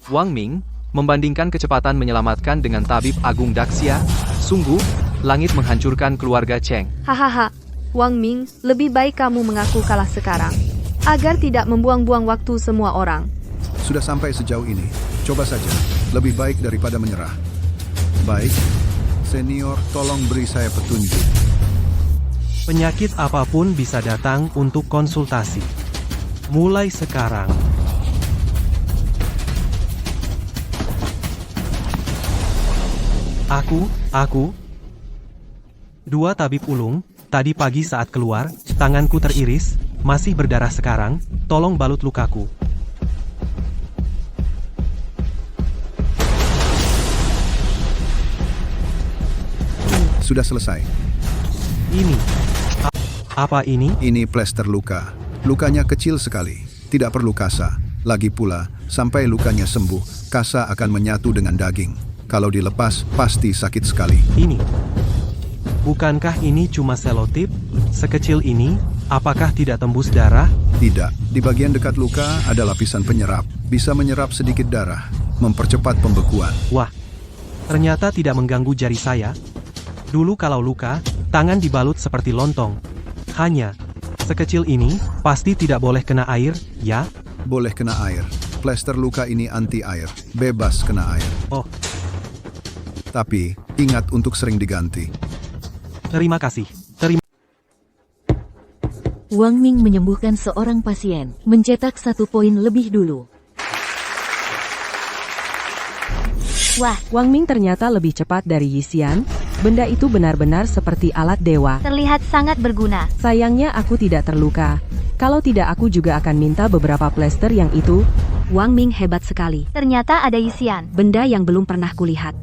Wang Ming, membandingkan kecepatan menyelamatkan dengan Tabib Agung Daxia, sungguh, langit menghancurkan keluarga Cheng. Hahaha. Wang Ming, lebih baik kamu mengaku kalah sekarang. Agar tidak membuang-buang waktu semua orang. Sudah sampai sejauh ini. Coba saja. Lebih baik daripada menyerah. Baik. Senior, tolong beri saya petunjuk. Penyakit apapun bisa datang untuk konsultasi. Mulai sekarang. Aku. 2 tabib ulung, tadi pagi saat keluar, tanganku teriris, masih berdarah sekarang, tolong balut lukaku. Sudah selesai. Ini. Apa ini? Ini plester luka. Lukanya kecil sekali. Tidak perlu kasa. Lagi pula, sampai lukanya sembuh, kasa akan menyatu dengan daging. Kalau dilepas, pasti sakit sekali. Ini. Bukankah ini cuma selotip? Sekecil ini, apakah tidak tembus darah? Tidak. Di bagian dekat luka ada lapisan penyerap. Bisa menyerap sedikit darah, mempercepat pembekuan. Wah, ternyata tidak mengganggu jari saya. Dulu kalau luka, tangan dibalut seperti lontong. Hanya, sekecil ini, pasti tidak boleh kena air, ya? Boleh kena air. Plester luka ini anti air. Bebas kena air. Oh. Tapi, ingat untuk sering diganti. Terima kasih. Wang Ming menyembuhkan seorang pasien, mencetak 1 poin lebih dulu. Wah, Wang Ming ternyata lebih cepat dari Yixian. Benda itu benar-benar seperti alat dewa. Terlihat sangat berguna. Sayangnya aku tidak terluka. Kalau tidak aku juga akan minta beberapa plester yang itu. Wang Ming hebat sekali. Ternyata ada isian. Benda yang belum pernah kulihat.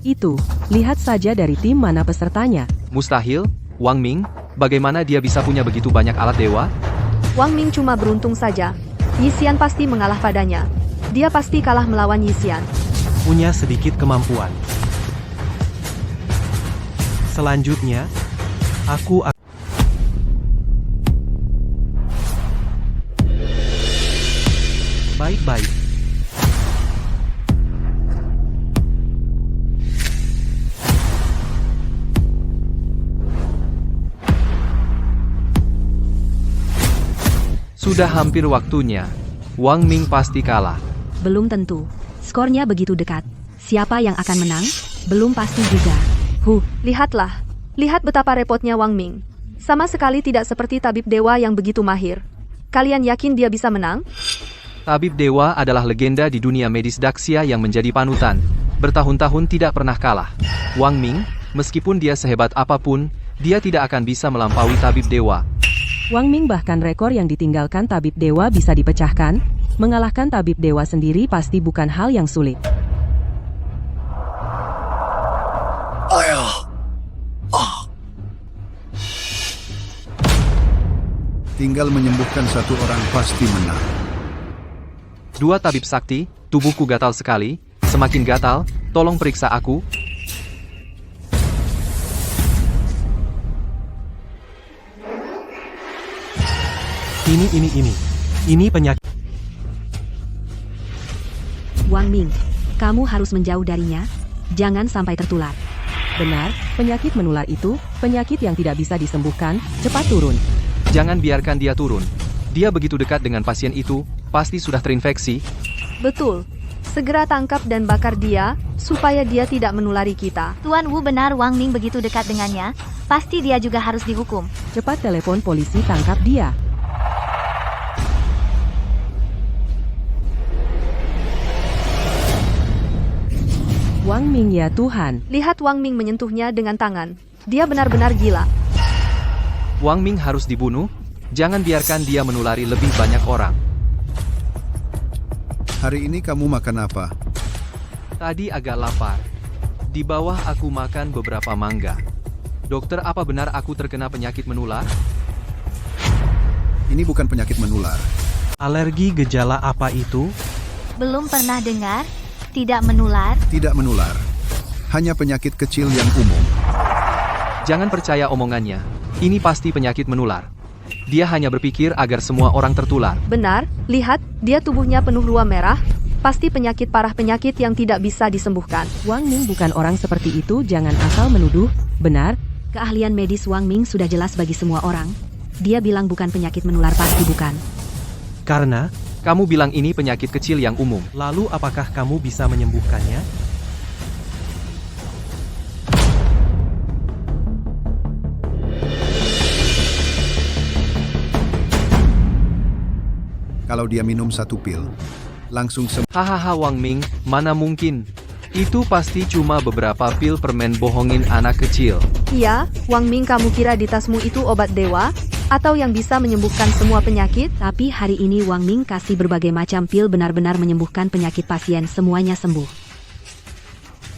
Itu, lihat saja dari tim mana pesertanya. Mustahil, Wang Ming, bagaimana dia bisa punya begitu banyak alat dewa? Wang Ming cuma beruntung saja. Yixian pasti mengalah padanya. Dia pasti kalah melawan Yixian. Punya sedikit kemampuan. Selanjutnya, aku akan... Baik-baik. Sudah hampir waktunya. Wang Ming pasti kalah. Belum tentu. Skornya begitu dekat. Siapa yang akan menang? Belum pasti juga. Lihatlah. Lihat betapa repotnya Wang Ming. Sama sekali tidak seperti tabib dewa yang begitu mahir. Kalian yakin dia bisa menang? Tabib dewa adalah legenda di dunia medis Daxia yang menjadi panutan. bertahun-tahun tidak pernah kalah. Wang Ming, meskipun dia sehebat apapun, dia tidak akan bisa melampaui tabib dewa. Wang Ming bahkan rekor yang ditinggalkan tabib dewa bisa dipecahkan. Mengalahkan tabib dewa sendiri pasti bukan hal yang sulit. Tinggal menyembuhkan satu orang pasti menang. 2 tabib sakti, tubuhku gatal sekali, semakin gatal, tolong periksa aku. Ini penyakit. Wang Ming, kamu harus menjauh darinya. Jangan sampai tertular. Benar, penyakit menular itu, penyakit yang tidak bisa disembuhkan, cepat turun. Jangan biarkan dia turun. Dia begitu dekat dengan pasien itu, pasti sudah terinfeksi. Betul. Segera tangkap dan bakar dia, supaya dia tidak menulari kita. Tuan Wu benar Wang Ming begitu dekat dengannya, pasti dia juga harus dihukum. Cepat telepon polisi tangkap dia. Wang Ming ya Tuhan. Lihat Wang Ming menyentuhnya dengan tangan. Dia benar-benar gila. Wang Ming harus dibunuh, jangan biarkan dia menulari lebih banyak orang. Hari ini kamu makan apa? Tadi agak lapar. Di bawah aku makan beberapa mangga. Dokter, apa benar aku terkena penyakit menular? Ini bukan penyakit menular. Alergi gejala apa itu? Belum pernah dengar? Tidak menular? Tidak menular. Hanya penyakit kecil yang umum. Jangan percaya omongannya. Ini pasti penyakit menular. Dia hanya berpikir agar semua orang tertular. Benar, lihat, dia tubuhnya penuh ruam merah. Pasti penyakit parah, penyakit yang tidak bisa disembuhkan. Wang Ming bukan orang seperti itu, jangan asal menuduh. Benar, Keahlian medis Wang Ming sudah jelas bagi semua orang. Dia bilang bukan penyakit menular, pasti bukan. Karena, kamu bilang ini penyakit kecil yang umum. lalu apakah kamu bisa menyembuhkannya? Kalau dia minum 1 pil, langsung sembuh. Hahaha Wang Ming, mana mungkin? Itu pasti cuma beberapa pil permen bohongin anak kecil. Iya, Wang Ming, kamu kira di tasmu itu obat dewa? Atau yang bisa menyembuhkan semua penyakit? Tapi hari ini Wang Ming kasih berbagai macam pil benar-benar menyembuhkan penyakit pasien, semuanya sembuh.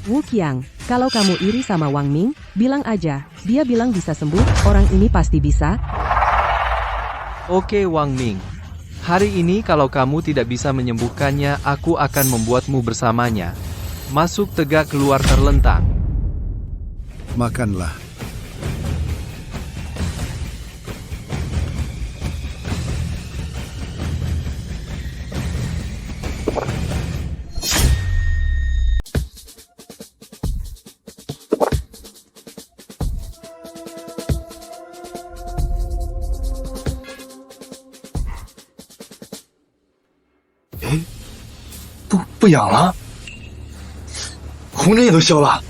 Wu Qiang, kalau kamu iri sama Wang Ming, bilang aja. Dia bilang bisa sembuh, orang ini pasti bisa. Oke Wang Ming. Hari ini kalau kamu tidak bisa menyembuhkannya, aku akan membuatmu bersamanya. Masuk tegak, keluar terlentang. Makanlah.哎，不痒了，红疹也都消了。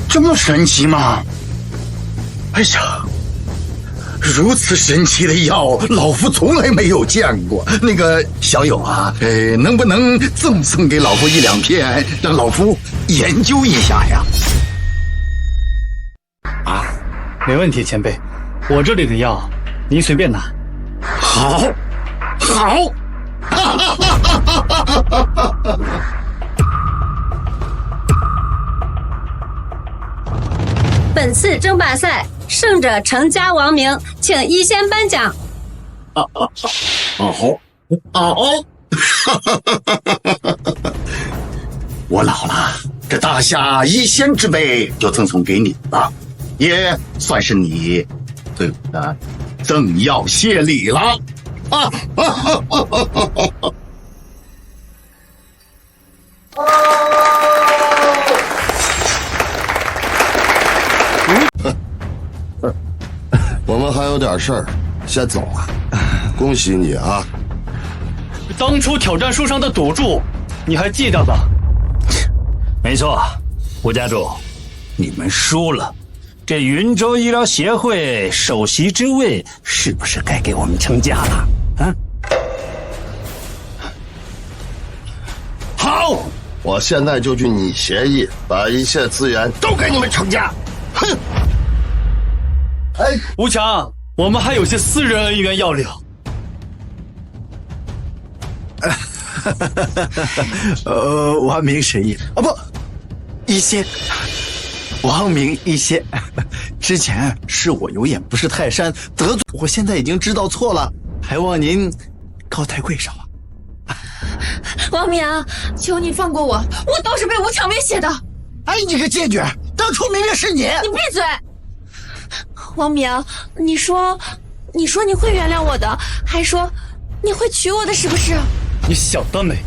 这么神奇吗？哎呀，如此神奇的药，老夫从来没有见过。那个小友啊，能不能赠送给老夫1、2片，让老夫研究一下呀？啊，没问题，前辈，我这里的药您随便拿。好，好，哈哈哈哈哈哈！本次争霸赛胜者成家王明，请一仙颁奖。好，我老了，这大夏一仙之杯就赠送给你了，也算是你对我的赠药谢礼了。我们还有点事儿，先走了。恭喜你啊！当初挑战书上的赌注，你还记得吧？没错，吴家主，你们输了，这云州医疗协会首席之位是不是该给我们程家了？啊？好，我现在就去拟协议，把一切资源都给你们程家。哼！哎，吴强，我们还有些私人恩怨要聊。王明审议啊，不，一些，王明一些。之前是我有眼不识泰山，得罪，我现在已经知道错了，还望您高抬贵手啊。王明，求你放过我，我都是被吴强威胁的。哎，你个贱女，当初明明是你！你闭嘴！王明，你说你会原谅我的，还说你会娶我的，是不是？你想得美！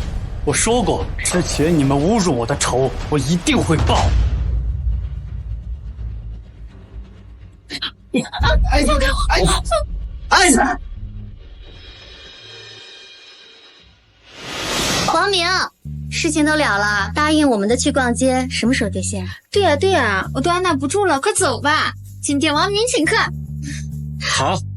我说过，之前你们侮辱我的仇，我一定会报。放开我！王明，事情都了了，答应我们的去逛街，什么时候兑现？对呀，我都按捺不住了，快走吧！今天王明请客。好。